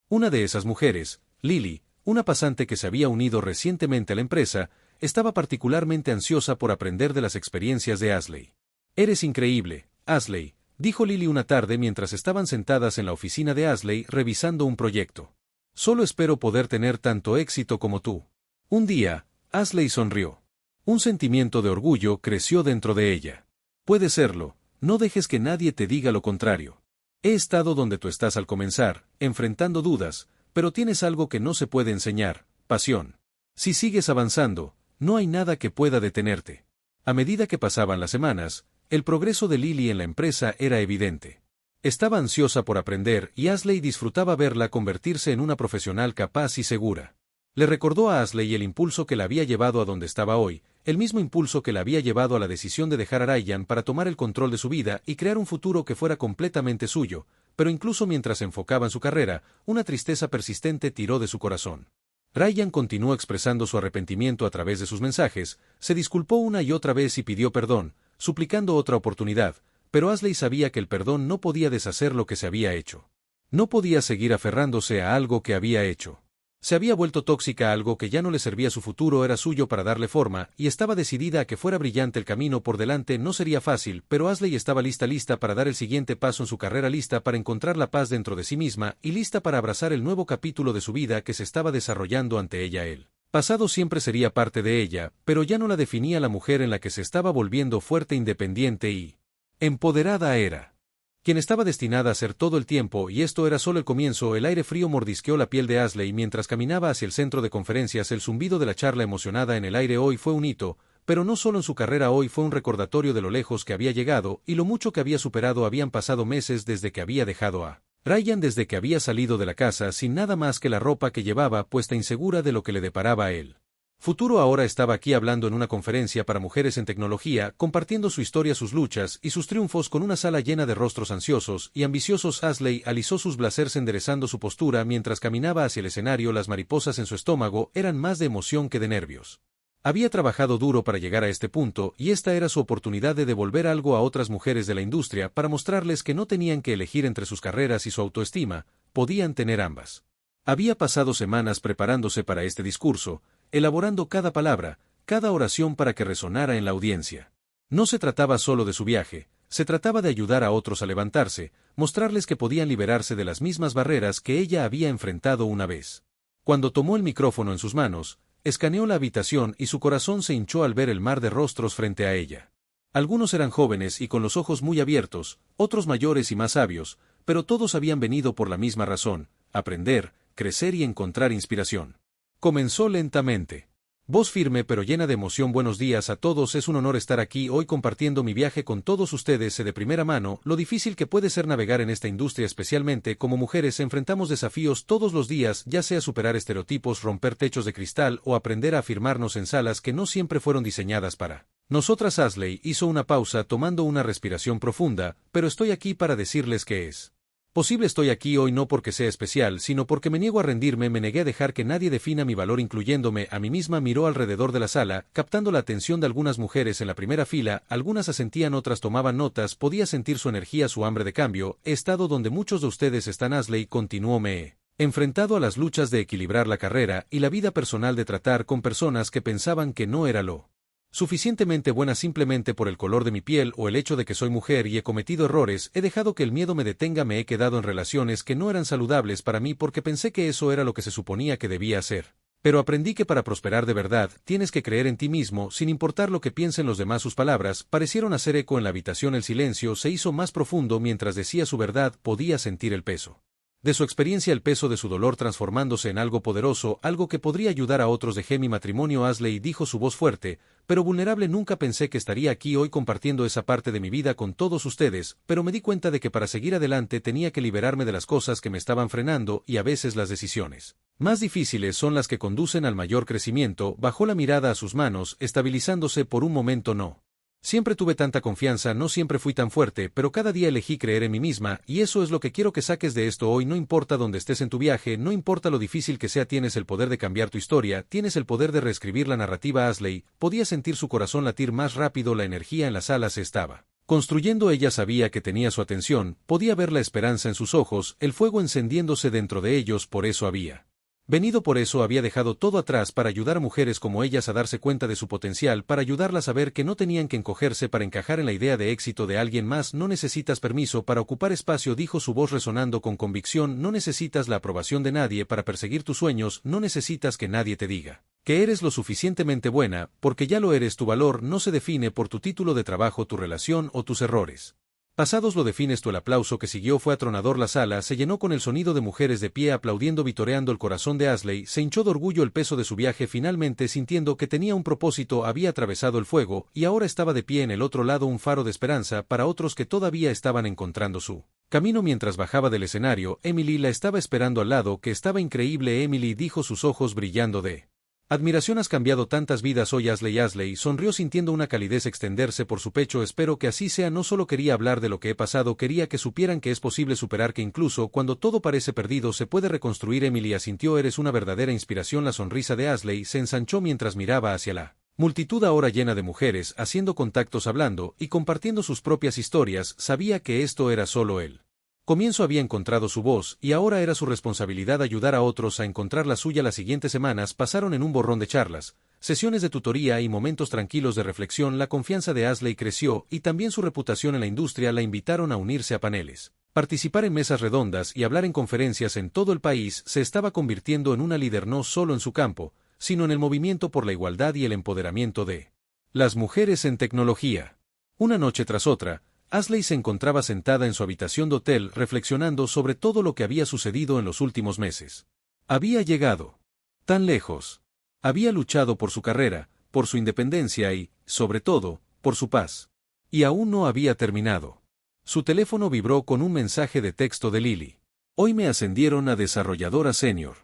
Una de esas mujeres, Lily, una pasante que se había unido recientemente a la empresa, estaba particularmente ansiosa por aprender de las experiencias de Ashley. «Eres increíble, Ashley», dijo Lily una tarde mientras estaban sentadas en la oficina de Ashley revisando un proyecto. «Solo espero poder tener tanto éxito como tú». Un día, Ashley sonrió. Un sentimiento de orgullo creció dentro de ella. «Puede serlo, no dejes que nadie te diga lo contrario. He estado donde tú estás al comenzar, enfrentando dudas, pero tienes algo que no se puede enseñar: pasión. Si sigues avanzando, no hay nada que pueda detenerte. A medida que pasaban las semanas, el progreso de Lily en la empresa era evidente. Estaba ansiosa por aprender y Ashley disfrutaba verla convertirse en una profesional capaz y segura. Le recordó a Ashley el impulso que la había llevado a donde estaba hoy, el mismo impulso que la había llevado a la decisión de dejar a Ryan para tomar el control de su vida y crear un futuro que fuera completamente suyo, pero incluso mientras se enfocaba en su carrera, una tristeza persistente tiró de su corazón. Ryan continuó expresando su arrepentimiento a través de sus mensajes, se disculpó una y otra vez y pidió perdón, suplicando otra oportunidad, pero Ashley sabía que el perdón no podía deshacer lo que se había hecho. No podía seguir aferrándose a algo que había hecho. Se había vuelto tóxica, algo que ya no le servía. Su futuro era suyo para darle forma, y estaba decidida a que fuera brillante. El camino por delante no sería fácil, pero Ashley estaba lista para dar el siguiente paso en su carrera, lista para encontrar la paz dentro de sí misma, y lista para abrazar el nuevo capítulo de su vida que se estaba desarrollando ante ella. El pasado siempre sería parte de ella, pero ya no la definía la mujer en la que se estaba volviendo fuerte, independiente y empoderada era quien estaba destinada a ser todo el tiempo, y esto era solo el comienzo. El aire frío mordisqueó la piel de Ashley mientras caminaba hacia el centro de conferencias. El zumbido de la charla emocionada en el aire hoy fue un hito, pero no solo en su carrera. Hoy fue un recordatorio de lo lejos que había llegado y lo mucho que había superado. Habían pasado meses desde que había dejado a Ryan, desde que había salido de la casa sin nada más que la ropa que llevaba puesta, insegura de lo que le deparaba a él. Futuro. Ahora estaba aquí hablando en una conferencia para mujeres en tecnología, compartiendo su historia, sus luchas y sus triunfos con una sala llena de rostros ansiosos y ambiciosos. Ashley alisó sus blazers enderezando su postura mientras caminaba hacia el escenario. Las mariposas en su estómago eran más de emoción que de nervios. Había trabajado duro para llegar a este punto, y esta era su oportunidad de devolver algo a otras mujeres de la industria para mostrarles que no tenían que elegir entre sus carreras y su autoestima, podían tener ambas. Había pasado semanas preparándose para este discurso, elaborando cada palabra, cada oración para que resonara en la audiencia. No se trataba solo de su viaje, se trataba de ayudar a otros a levantarse, mostrarles que podían liberarse de las mismas barreras que ella había enfrentado una vez. Cuando tomó el micrófono en sus manos, escaneó la habitación y su corazón se hinchó al ver el mar de rostros frente a ella. Algunos eran jóvenes y con los ojos muy abiertos, otros mayores y más sabios, pero todos habían venido por la misma razón: aprender, crecer y encontrar inspiración. Comenzó lentamente. Voz firme pero llena de emoción: buenos días a todos, es un honor estar aquí hoy compartiendo mi viaje con todos ustedes. Sé de primera mano lo difícil que puede ser navegar en esta industria, especialmente como mujeres. Enfrentamos desafíos todos los días, ya sea superar estereotipos, romper techos de cristal o aprender a afirmarnos en salas que no siempre fueron diseñadas para nosotras. Ashley hizo una pausa tomando una respiración profunda, pero estoy aquí para decirles que es posible. Estoy aquí hoy no porque sea especial, sino porque me niego a rendirme, me negué a dejar que nadie defina mi valor, incluyéndome a mí misma. Miró alrededor de la sala, captando la atención de algunas mujeres en la primera fila, algunas asentían, otras tomaban notas, podía sentir su energía, su hambre de cambio. He estado donde muchos de ustedes están, Ashley continuó, me he enfrentado a las luchas de equilibrar la carrera y la vida personal, de tratar con personas que pensaban que no era lo suficientemente buena simplemente por el color de mi piel o el hecho de que soy mujer, y he cometido errores, he dejado que el miedo me detenga, me he quedado en relaciones que no eran saludables para mí porque pensé que eso era lo que se suponía que debía hacer. Pero aprendí que para prosperar de verdad, tienes que creer en ti mismo, sin importar lo que piensen los demás. Sus palabras parecieron hacer eco en la habitación. El silencio se hizo más profundo mientras decía su verdad. Podía sentir el peso de su experiencia, el peso de su dolor transformándose en algo poderoso, algo que podría ayudar a otros. Dejé mi matrimonio, Ashley dijo, su voz fuerte, pero vulnerable. Nunca pensé que estaría aquí hoy compartiendo esa parte de mi vida con todos ustedes, pero me di cuenta de que para seguir adelante tenía que liberarme de las cosas que me estaban frenando, y a veces las decisiones más difíciles son las que conducen al mayor crecimiento. Bajó la mirada a sus manos, estabilizándose por un momento. No siempre tuve tanta confianza, no siempre fui tan fuerte, pero cada día elegí creer en mí misma, y eso es lo que quiero que saques de esto hoy. No importa dónde estés en tu viaje, no importa lo difícil que sea, tienes el poder de cambiar tu historia, tienes el poder de reescribir la narrativa. Ashley podía sentir su corazón latir más rápido, la energía en la sala se estaba construyendo. Ella sabía que tenía su atención, podía ver la esperanza en sus ojos, el fuego encendiéndose dentro de ellos. Por eso había venido, por eso había dejado todo atrás, para ayudar a mujeres como ellas a darse cuenta de su potencial, para ayudarlas a ver que no tenían que encogerse para encajar en la idea de éxito de alguien más. No necesitas permiso para ocupar espacio, dijo su voz resonando con convicción. No necesitas la aprobación de nadie para perseguir tus sueños, no necesitas que nadie te diga que eres lo suficientemente buena, porque ya lo eres. Tu valor no se define por tu título de trabajo, tu relación o tus errores. Pasados lo defines tú. El aplauso que siguió fue atronador. La sala se llenó con el sonido de mujeres de pie aplaudiendo, vitoreando. El corazón de Ashley se hinchó de orgullo. El peso de su viaje, finalmente sintiendo que tenía un propósito, había atravesado el fuego, y ahora estaba de pie en el otro lado, un faro de esperanza para otros que todavía estaban encontrando su camino. Mientras bajaba del escenario, Emily la estaba esperando al lado. Que estaba increíble, Emily, dijo, sus ojos brillando de admiración. Has cambiado tantas vidas hoy, Ashley. Ashley sonrió sintiendo una calidez extenderse por su pecho. Espero que así sea. No solo quería hablar de lo que he pasado, quería que supieran que es posible superar, que incluso cuando todo parece perdido se puede reconstruir. Emily asintió. Eres una verdadera inspiración. La sonrisa de Ashley se ensanchó mientras miraba hacia la multitud ahora llena de mujeres, haciendo contactos, hablando y compartiendo sus propias historias. Sabía que esto era solo él comienzo. Había encontrado su voz, y ahora era su responsabilidad ayudar a otros a encontrar la suya. Las siguientes semanas pasaron en un borrón de charlas, sesiones de tutoría y momentos tranquilos de reflexión. La confianza de Ashley creció, y también su reputación en la industria. La invitaron a unirse a paneles, participar en mesas redondas y hablar en conferencias en todo el país. Se estaba convirtiendo en una líder no solo en su campo, sino en el movimiento por la igualdad y el empoderamiento de las mujeres en tecnología. Una noche tras otra, Ashley se encontraba sentada en su habitación de hotel reflexionando sobre todo lo que había sucedido en los últimos meses. Había llegado tan lejos. Había luchado por su carrera, por su independencia y, sobre todo, por su paz. Y aún no había terminado. Su teléfono vibró con un mensaje de texto de Lily. Hoy me ascendieron a desarrolladora senior.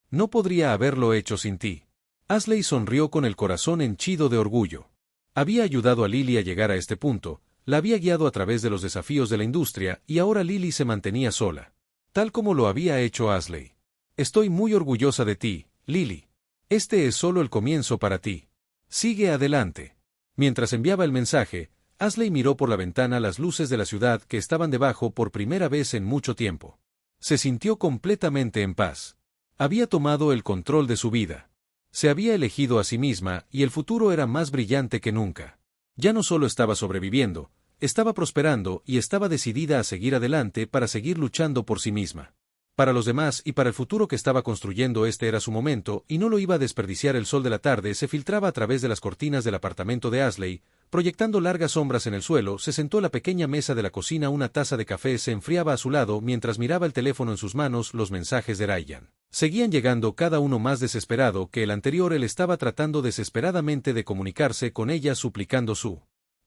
No podría haberlo hecho sin ti. Ashley sonrió con el corazón henchido de orgullo. Había ayudado a Lily a llegar a este punto. La había guiado a través de los desafíos de la industria, y ahora Lily se mantenía sola, tal como lo había hecho Ashley. Estoy muy orgullosa de ti, Lily. Este es solo el comienzo para ti. Sigue adelante. Mientras enviaba el mensaje, Ashley miró por la ventana las luces de la ciudad que estaban debajo por primera vez en mucho tiempo. Se sintió completamente en paz. Había tomado el control de su vida. Se había elegido a sí misma, y el futuro era más brillante que nunca. Ya no solo estaba sobreviviendo, estaba prosperando y estaba decidida a seguir adelante para seguir luchando por sí misma. Para los demás y para el futuro que estaba construyendo. Este era su momento y no lo iba a desperdiciar. El sol de la tarde se filtraba a través de las cortinas del apartamento de Ashley, proyectando largas sombras en el suelo. Se sentó a la pequeña mesa de la cocina. Una taza de café se enfriaba a su lado mientras miraba el teléfono en sus manos. Los mensajes de Ryan seguían llegando, cada uno más desesperado que el anterior. Él estaba tratando desesperadamente de comunicarse con ella, suplicando su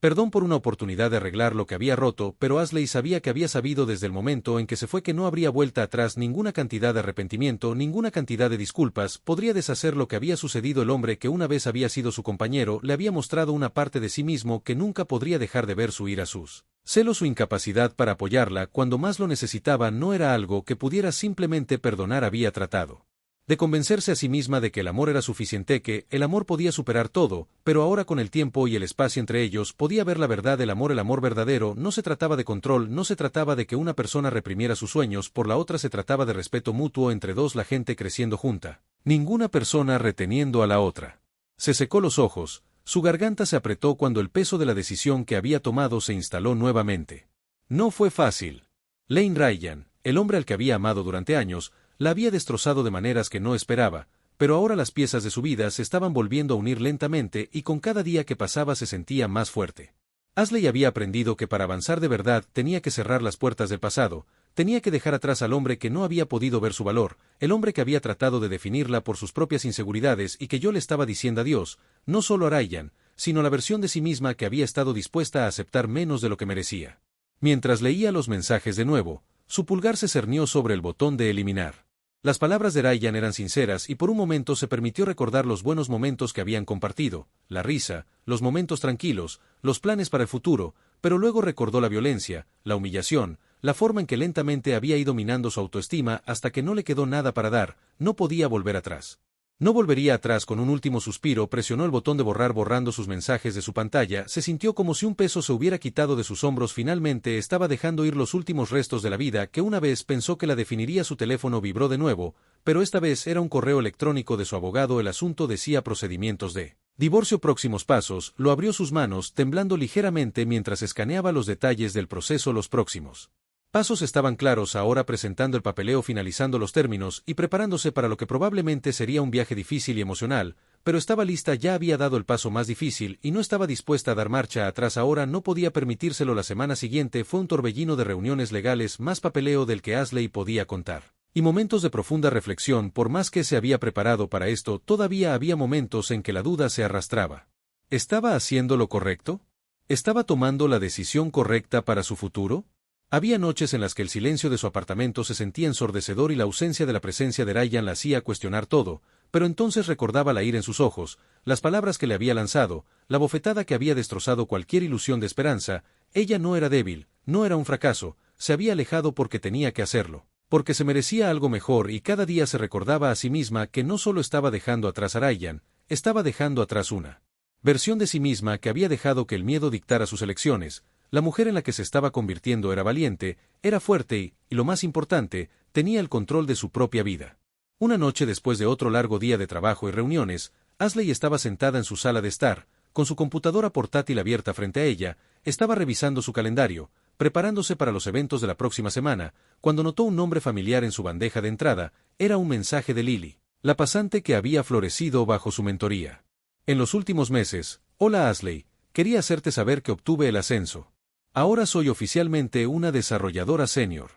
perdón por una oportunidad de arreglar lo que había roto, pero Ashley sabía que había sabido desde el momento en que se fue que no habría vuelta atrás. Ninguna cantidad de arrepentimiento, ninguna cantidad de disculpas podría deshacer lo que había sucedido. El hombre que una vez había sido su compañero le había mostrado una parte de sí mismo que nunca podría dejar de ver. Su ira, sus celos, su incapacidad para apoyarla cuando más lo necesitaba no era algo que pudiera simplemente perdonar. Había tratado de convencerse a sí misma de que el amor era suficiente, que el amor podía superar todo, pero ahora con el tiempo y el espacio entre ellos podía ver la verdad. El amor verdadero no se trataba de control, no se trataba de que una persona reprimiera sus sueños por la otra, se trataba de respeto mutuo entre dos, la gente creciendo junta, ninguna persona reteniendo a la otra. Se secó los ojos, su garganta se apretó cuando el peso de la decisión que había tomado se instaló nuevamente. No fue fácil. Lane Ryan, el hombre al que había amado durante años, la había destrozado de maneras que no esperaba, pero ahora las piezas de su vida se estaban volviendo a unir lentamente y con cada día que pasaba se sentía más fuerte. Ashley había aprendido que para avanzar de verdad tenía que cerrar las puertas del pasado, tenía que dejar atrás al hombre que no había podido ver su valor, el hombre que había tratado de definirla por sus propias inseguridades y que yo le estaba diciendo adiós, no solo a Ryan, sino a la versión de sí misma que había estado dispuesta a aceptar menos de lo que merecía. Mientras leía los mensajes de nuevo, su pulgar se cernió sobre el botón de eliminar. Las palabras de Ryan eran sinceras y por un momento se permitió recordar los buenos momentos que habían compartido, la risa, los momentos tranquilos, los planes para el futuro, pero luego recordó la violencia, la humillación, la forma en que lentamente había ido minando su autoestima hasta que no le quedó nada para dar. No podía volver atrás. No volvería atrás. Con un último suspiro presionó el botón de borrar, borrando sus mensajes de su pantalla. Se sintió como si un peso se hubiera quitado de sus hombros. Finalmente estaba dejando ir los últimos restos de la vida que una vez pensó que la definiría. Su teléfono vibró de nuevo, pero esta vez era un correo electrónico de su abogado. El asunto decía procedimientos de divorcio, próximos pasos. Lo abrió, sus manos temblando ligeramente mientras escaneaba los detalles del proceso. Los próximos Pasos estaban claros ahora, presentando el papeleo, finalizando los términos y preparándose para lo que probablemente sería un viaje difícil y emocional, pero estaba lista, ya había dado el paso más difícil y no estaba dispuesta a dar marcha atrás ahora, no podía permitírselo. La semana siguiente fue un torbellino de reuniones legales, más papeleo del que Ashley podía contar. Y momentos de profunda reflexión. Por más que se había preparado para esto, todavía había momentos en que la duda se arrastraba. ¿Estaba haciendo lo correcto? ¿Estaba tomando la decisión correcta para su futuro? Había noches en las que el silencio de su apartamento se sentía ensordecedor y la ausencia de la presencia de Ryan la hacía cuestionar todo, pero entonces recordaba la ira en sus ojos, las palabras que le había lanzado, la bofetada que había destrozado cualquier ilusión de esperanza. Ella no era débil, no era un fracaso, se había alejado porque tenía que hacerlo, porque se merecía algo mejor, y cada día se recordaba a sí misma que no solo estaba dejando atrás a Ryan, estaba dejando atrás una versión de sí misma que había dejado que el miedo dictara sus elecciones. La mujer en la que se estaba convirtiendo era valiente, era fuerte y lo más importante, tenía el control de su propia vida. Una noche, después de otro largo día de trabajo y reuniones, Ashley estaba sentada en su sala de estar, con su computadora portátil abierta frente a ella, estaba revisando su calendario, preparándose para los eventos de la próxima semana, cuando notó un nombre familiar en su bandeja de entrada. Era un mensaje de Lily, la pasante que había florecido bajo su mentoría en los últimos meses. Hola Ashley, quería hacerte saber que obtuve el ascenso. Ahora soy oficialmente una desarrolladora senior.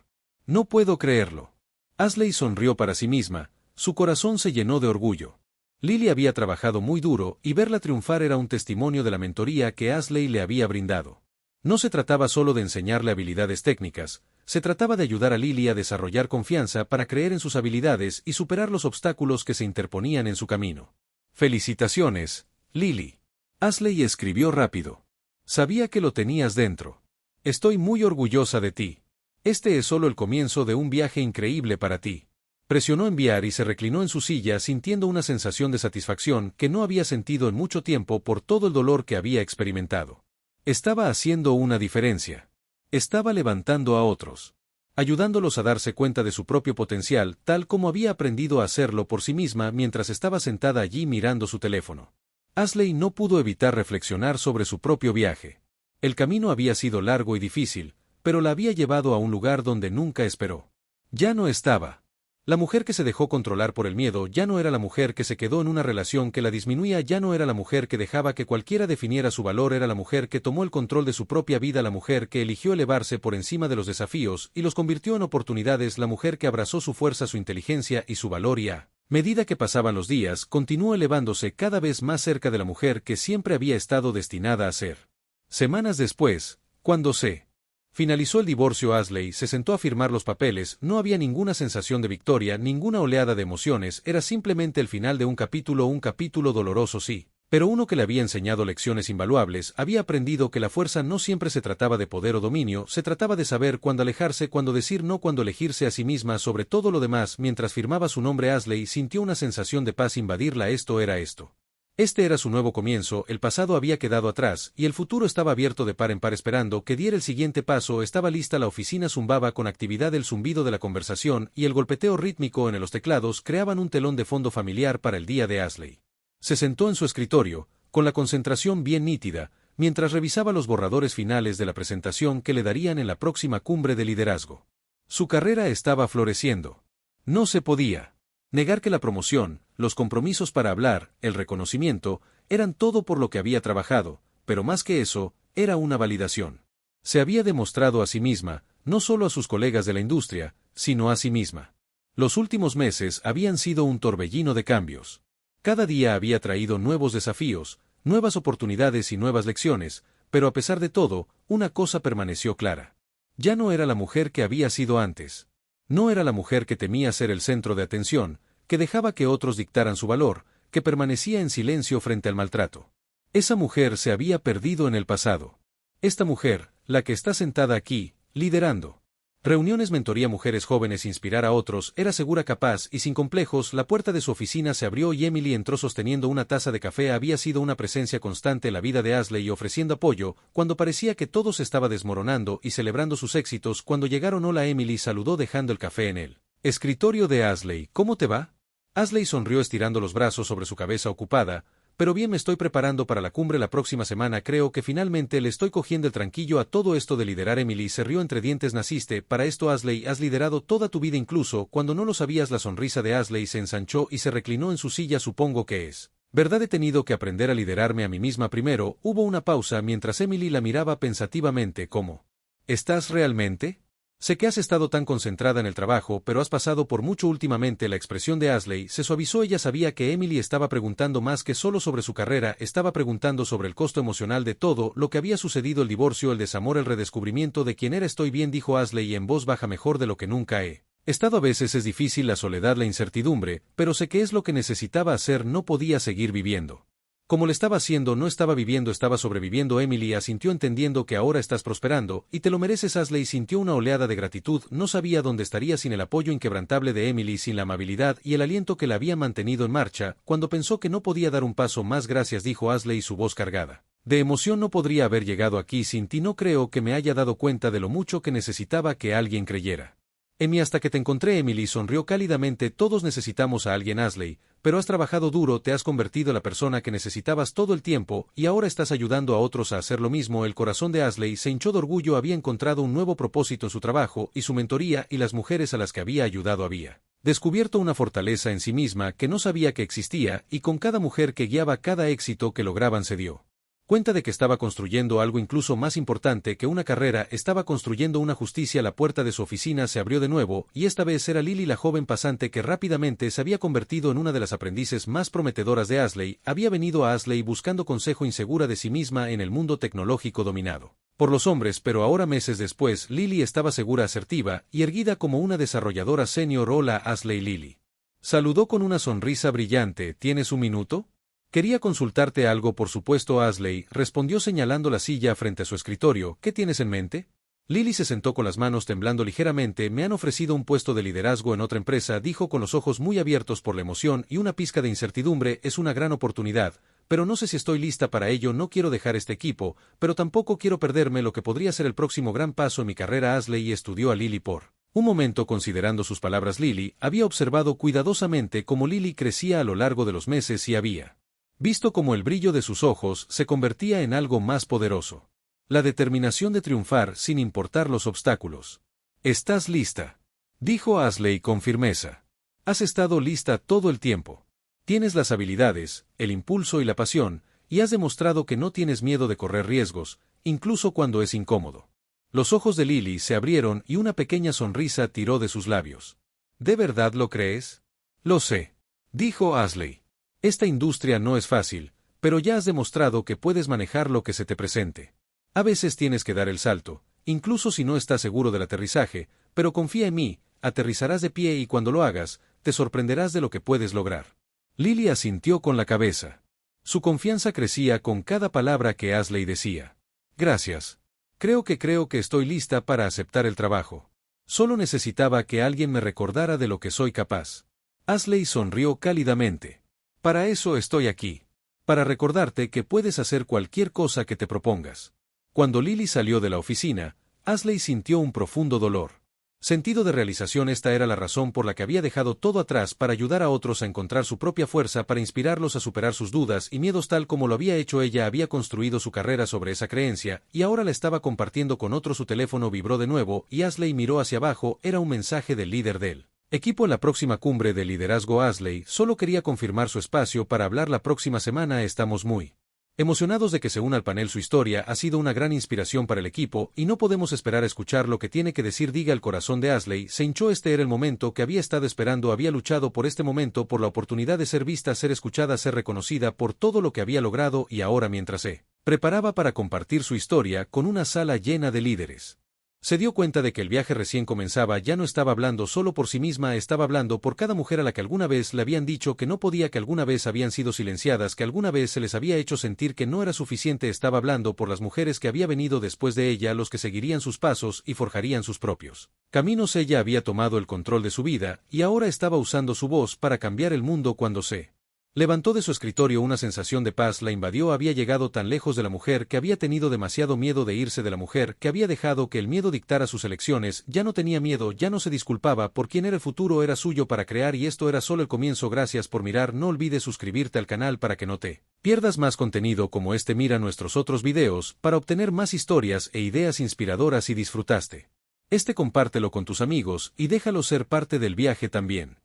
No puedo creerlo. Ashley sonrió para sí misma, su corazón se llenó de orgullo. Lily había trabajado muy duro y verla triunfar era un testimonio de la mentoría que Ashley le había brindado. No se trataba solo de enseñarle habilidades técnicas, se trataba de ayudar a Lily a desarrollar confianza para creer en sus habilidades y superar los obstáculos que se interponían en su camino. Felicitaciones, Lily. Ashley escribió rápido. Sabía que lo tenías dentro. Estoy muy orgullosa de ti. Este es solo el comienzo de un viaje increíble para ti. Presionó enviar y se reclinó en su silla sintiendo una sensación de satisfacción que no había sentido en mucho tiempo por todo el dolor que había experimentado. Estaba haciendo una diferencia. Estaba levantando a otros, ayudándolos a darse cuenta de su propio potencial, tal como había aprendido a hacerlo por sí misma mientras estaba sentada allí mirando su teléfono. Ashley no pudo evitar reflexionar sobre su propio viaje. El camino había sido largo y difícil, pero la había llevado a un lugar donde nunca esperó. Ya no estaba. La mujer que se dejó controlar por el miedo ya no era la mujer que se quedó en una relación que la disminuía, ya no era la mujer que dejaba que cualquiera definiera su valor, era la mujer que tomó el control de su propia vida, la mujer que eligió elevarse por encima de los desafíos y los convirtió en oportunidades, la mujer que abrazó su fuerza, su inteligencia y su valor y a medida que pasaban los días, continuó elevándose cada vez más cerca de la mujer que siempre había estado destinada a ser. Semanas después, cuando se finalizó el divorcio, Ashley se sentó a firmar los papeles. No había ninguna sensación de victoria, ninguna oleada de emociones, era simplemente el final de un capítulo doloroso sí, pero uno que le había enseñado lecciones invaluables. Había aprendido que la fuerza no siempre se trataba de poder o dominio, se trataba de saber cuándo alejarse, cuándo decir no, cuándo elegirse a sí misma sobre todo lo demás. Mientras firmaba su nombre, Ashley sintió una sensación de paz invadirla. Esto era esto. Este era su nuevo comienzo, el pasado había quedado atrás, y el futuro estaba abierto de par en par esperando que diera el siguiente paso. Estaba lista, la oficina zumbaba con actividad, el zumbido de la conversación y el golpeteo rítmico en los teclados creaban un telón de fondo familiar para el día de Ashley. Se sentó en su escritorio, con la concentración bien nítida, mientras revisaba los borradores finales de la presentación que le darían en la próxima cumbre de liderazgo. Su carrera estaba floreciendo. No se podía negar que la promoción, los compromisos para hablar, el reconocimiento, eran todo por lo que había trabajado, pero más que eso, era una validación. Se había demostrado a sí misma, no solo a sus colegas de la industria, sino a sí misma. Los últimos meses habían sido un torbellino de cambios. Cada día había traído nuevos desafíos, nuevas oportunidades y nuevas lecciones, pero a pesar de todo, una cosa permaneció clara. Ya no era la mujer que había sido antes. No era la mujer que temía ser el centro de atención, que dejaba que otros dictaran su valor, que permanecía en silencio frente al maltrato. Esa mujer se había perdido en el pasado. Esta mujer, la que está sentada aquí, liderando reuniones, mentoría, mujeres jóvenes, inspirar a otros, era segura, capaz y sin complejos. La puerta de su oficina se abrió y Emily entró sosteniendo una taza de café. Había sido una presencia constante en la vida de Ashley y ofreciendo apoyo cuando parecía que todo se estaba desmoronando y celebrando sus éxitos. Cuando llegaron, hola, Emily saludó dejando el café en el escritorio de Ashley. ¿Cómo te va? Ashley sonrió estirando los brazos sobre su cabeza ocupada, pero bien me estoy preparando para la cumbre la próxima semana. Creo que finalmente le estoy cogiendo el tranquillo a todo esto de liderar. Emily se rió entre dientes. Naciste para esto, Ashley, has liderado toda tu vida incluso cuando no lo sabías. La sonrisa de Ashley se ensanchó y se reclinó en su silla. Supongo que es verdad, he tenido que aprender a liderarme a mí misma primero. Hubo una pausa mientras Emily la miraba pensativamente. ¿Cómo? ¿Estás realmente? Sé que has estado tan concentrada en el trabajo, pero has pasado por mucho últimamente. La expresión de Ashley se suavizó. Ella sabía que Emily estaba preguntando más que solo sobre su carrera, estaba preguntando sobre el costo emocional de todo lo que había sucedido: el divorcio, el desamor, el redescubrimiento de quién era. Estoy bien, dijo Ashley en voz baja, mejor de lo que nunca he estado. A veces es difícil la soledad, la incertidumbre, pero sé que es lo que necesitaba hacer. No podía seguir viviendo como le estaba haciendo. No estaba viviendo, estaba sobreviviendo. Emily asintió, entendiendo que ahora estás prosperando, y te lo mereces. Ashley sintió una oleada de gratitud. No sabía dónde estaría sin el apoyo inquebrantable de Emily, sin la amabilidad y el aliento que la había mantenido en marcha, cuando pensó que no podía dar un paso más. Gracias, dijo Ashley, su voz cargada de emoción. No podría haber llegado aquí sin ti. No creo que me haya dado cuenta de lo mucho que necesitaba que alguien creyera en mí hasta que te encontré. Emily sonrió cálidamente. Todos necesitamos a alguien, Ashley, pero has trabajado duro, te has convertido en la persona que necesitabas todo el tiempo, y ahora estás ayudando a otros a hacer lo mismo. El corazón de Ashley se hinchó de orgullo. Había encontrado un nuevo propósito en su trabajo y su mentoría, y las mujeres a las que había ayudado. Había descubierto una fortaleza en sí misma que no sabía que existía, y con cada mujer que guiaba, cada éxito que lograban, se dio cuenta de que estaba construyendo algo incluso más importante que una carrera. Estaba construyendo una justicia. La puerta de su oficina se abrió de nuevo, y esta vez era Lily, la joven pasante que rápidamente se había convertido en una de las aprendices más prometedoras de Ashley. Había venido a Ashley buscando consejo, insegura de sí misma en el mundo tecnológico dominado por los hombres, pero ahora, meses después, Lily estaba segura, asertiva y erguida como una desarrolladora senior. Hola, Ashley. Lily saludó con una sonrisa brillante. ¿Tienes un minuto? Quería consultarte algo. Por supuesto, Ashley respondió señalando la silla frente a su escritorio. ¿Qué tienes en mente? Lily se sentó con las manos temblando ligeramente. Me han ofrecido un puesto de liderazgo en otra empresa, dijo con los ojos muy abiertos por la emoción y una pizca de incertidumbre. Es una gran oportunidad, pero no sé si estoy lista para ello. No quiero dejar este equipo, pero tampoco quiero perderme lo que podría ser el próximo gran paso en mi carrera. Ashley estudió a Lily por un momento, considerando sus palabras. Lily había observado cuidadosamente cómo Lily crecía a lo largo de los meses y había visto cómo el brillo de sus ojos se convertía en algo más poderoso. La determinación de triunfar sin importar los obstáculos. ¿Estás lista?, dijo Ashley con firmeza. Has estado lista todo el tiempo. Tienes las habilidades, el impulso y la pasión, y has demostrado que no tienes miedo de correr riesgos, incluso cuando es incómodo. Los ojos de Lily se abrieron y una pequeña sonrisa tiró de sus labios. ¿De verdad lo crees? Lo sé, dijo Ashley. Esta industria no es fácil, pero ya has demostrado que puedes manejar lo que se te presente. A veces tienes que dar el salto, incluso si no estás seguro del aterrizaje, pero confía en mí, aterrizarás de pie y cuando lo hagas, te sorprenderás de lo que puedes lograr. Lily asintió con la cabeza. Su confianza crecía con cada palabra que Ashley decía. Gracias. Creo que estoy lista para aceptar el trabajo. Solo necesitaba que alguien me recordara de lo que soy capaz. Ashley sonrió cálidamente. Para eso estoy aquí. Para recordarte que puedes hacer cualquier cosa que te propongas. Cuando Lily salió de la oficina, Ashley sintió un profundo dolor. Sentido de realización. Esta era la razón por la que había dejado todo atrás para ayudar a otros a encontrar su propia fuerza, para inspirarlos a superar sus dudas y miedos tal como lo había hecho ella. Había construido su carrera sobre esa creencia, y ahora la estaba compartiendo con otros. Su teléfono vibró de nuevo, y Ashley miró hacia abajo. Era un mensaje del líder del equipo en la próxima cumbre de liderazgo. Ashley solo quería confirmar su espacio para hablar la próxima semana. Estamos muy emocionados de que se una al panel. Su historia ha sido una gran inspiración para el equipo y no podemos esperar a escuchar lo que tiene que decir. Diga. El corazón de Ashley se hinchó. Este era el momento que había estado esperando. Había luchado por este momento, por la oportunidad de ser vista, ser escuchada, ser reconocida por todo lo que había logrado, y ahora, mientras se preparaba para compartir su historia con una sala llena de líderes, se dio cuenta de que el viaje recién comenzaba. Ya no estaba hablando solo por sí misma, estaba hablando por cada mujer a la que alguna vez le habían dicho que no podía, que alguna vez habían sido silenciadas, que alguna vez se les había hecho sentir que no era suficiente. Estaba hablando por las mujeres que había venido después de ella, los que seguirían sus pasos y forjarían sus propios caminos. Ella había tomado el control de su vida, y ahora estaba usando su voz para cambiar el mundo. Cuando se levantó de su escritorio, una sensación de paz la invadió. Había llegado tan lejos de la mujer que había tenido demasiado miedo de irse, de la mujer que había dejado que el miedo dictara sus elecciones. Ya no tenía miedo, ya no se disculpaba por quién era. El futuro era suyo para crear, y esto era solo el comienzo. Gracias por mirar. No olvides suscribirte al canal para que no te pierdas más contenido como este, mira nuestros otros videos para obtener más historias e ideas inspiradoras. Si disfrutaste este, compártelo con tus amigos y déjalo ser parte del viaje también.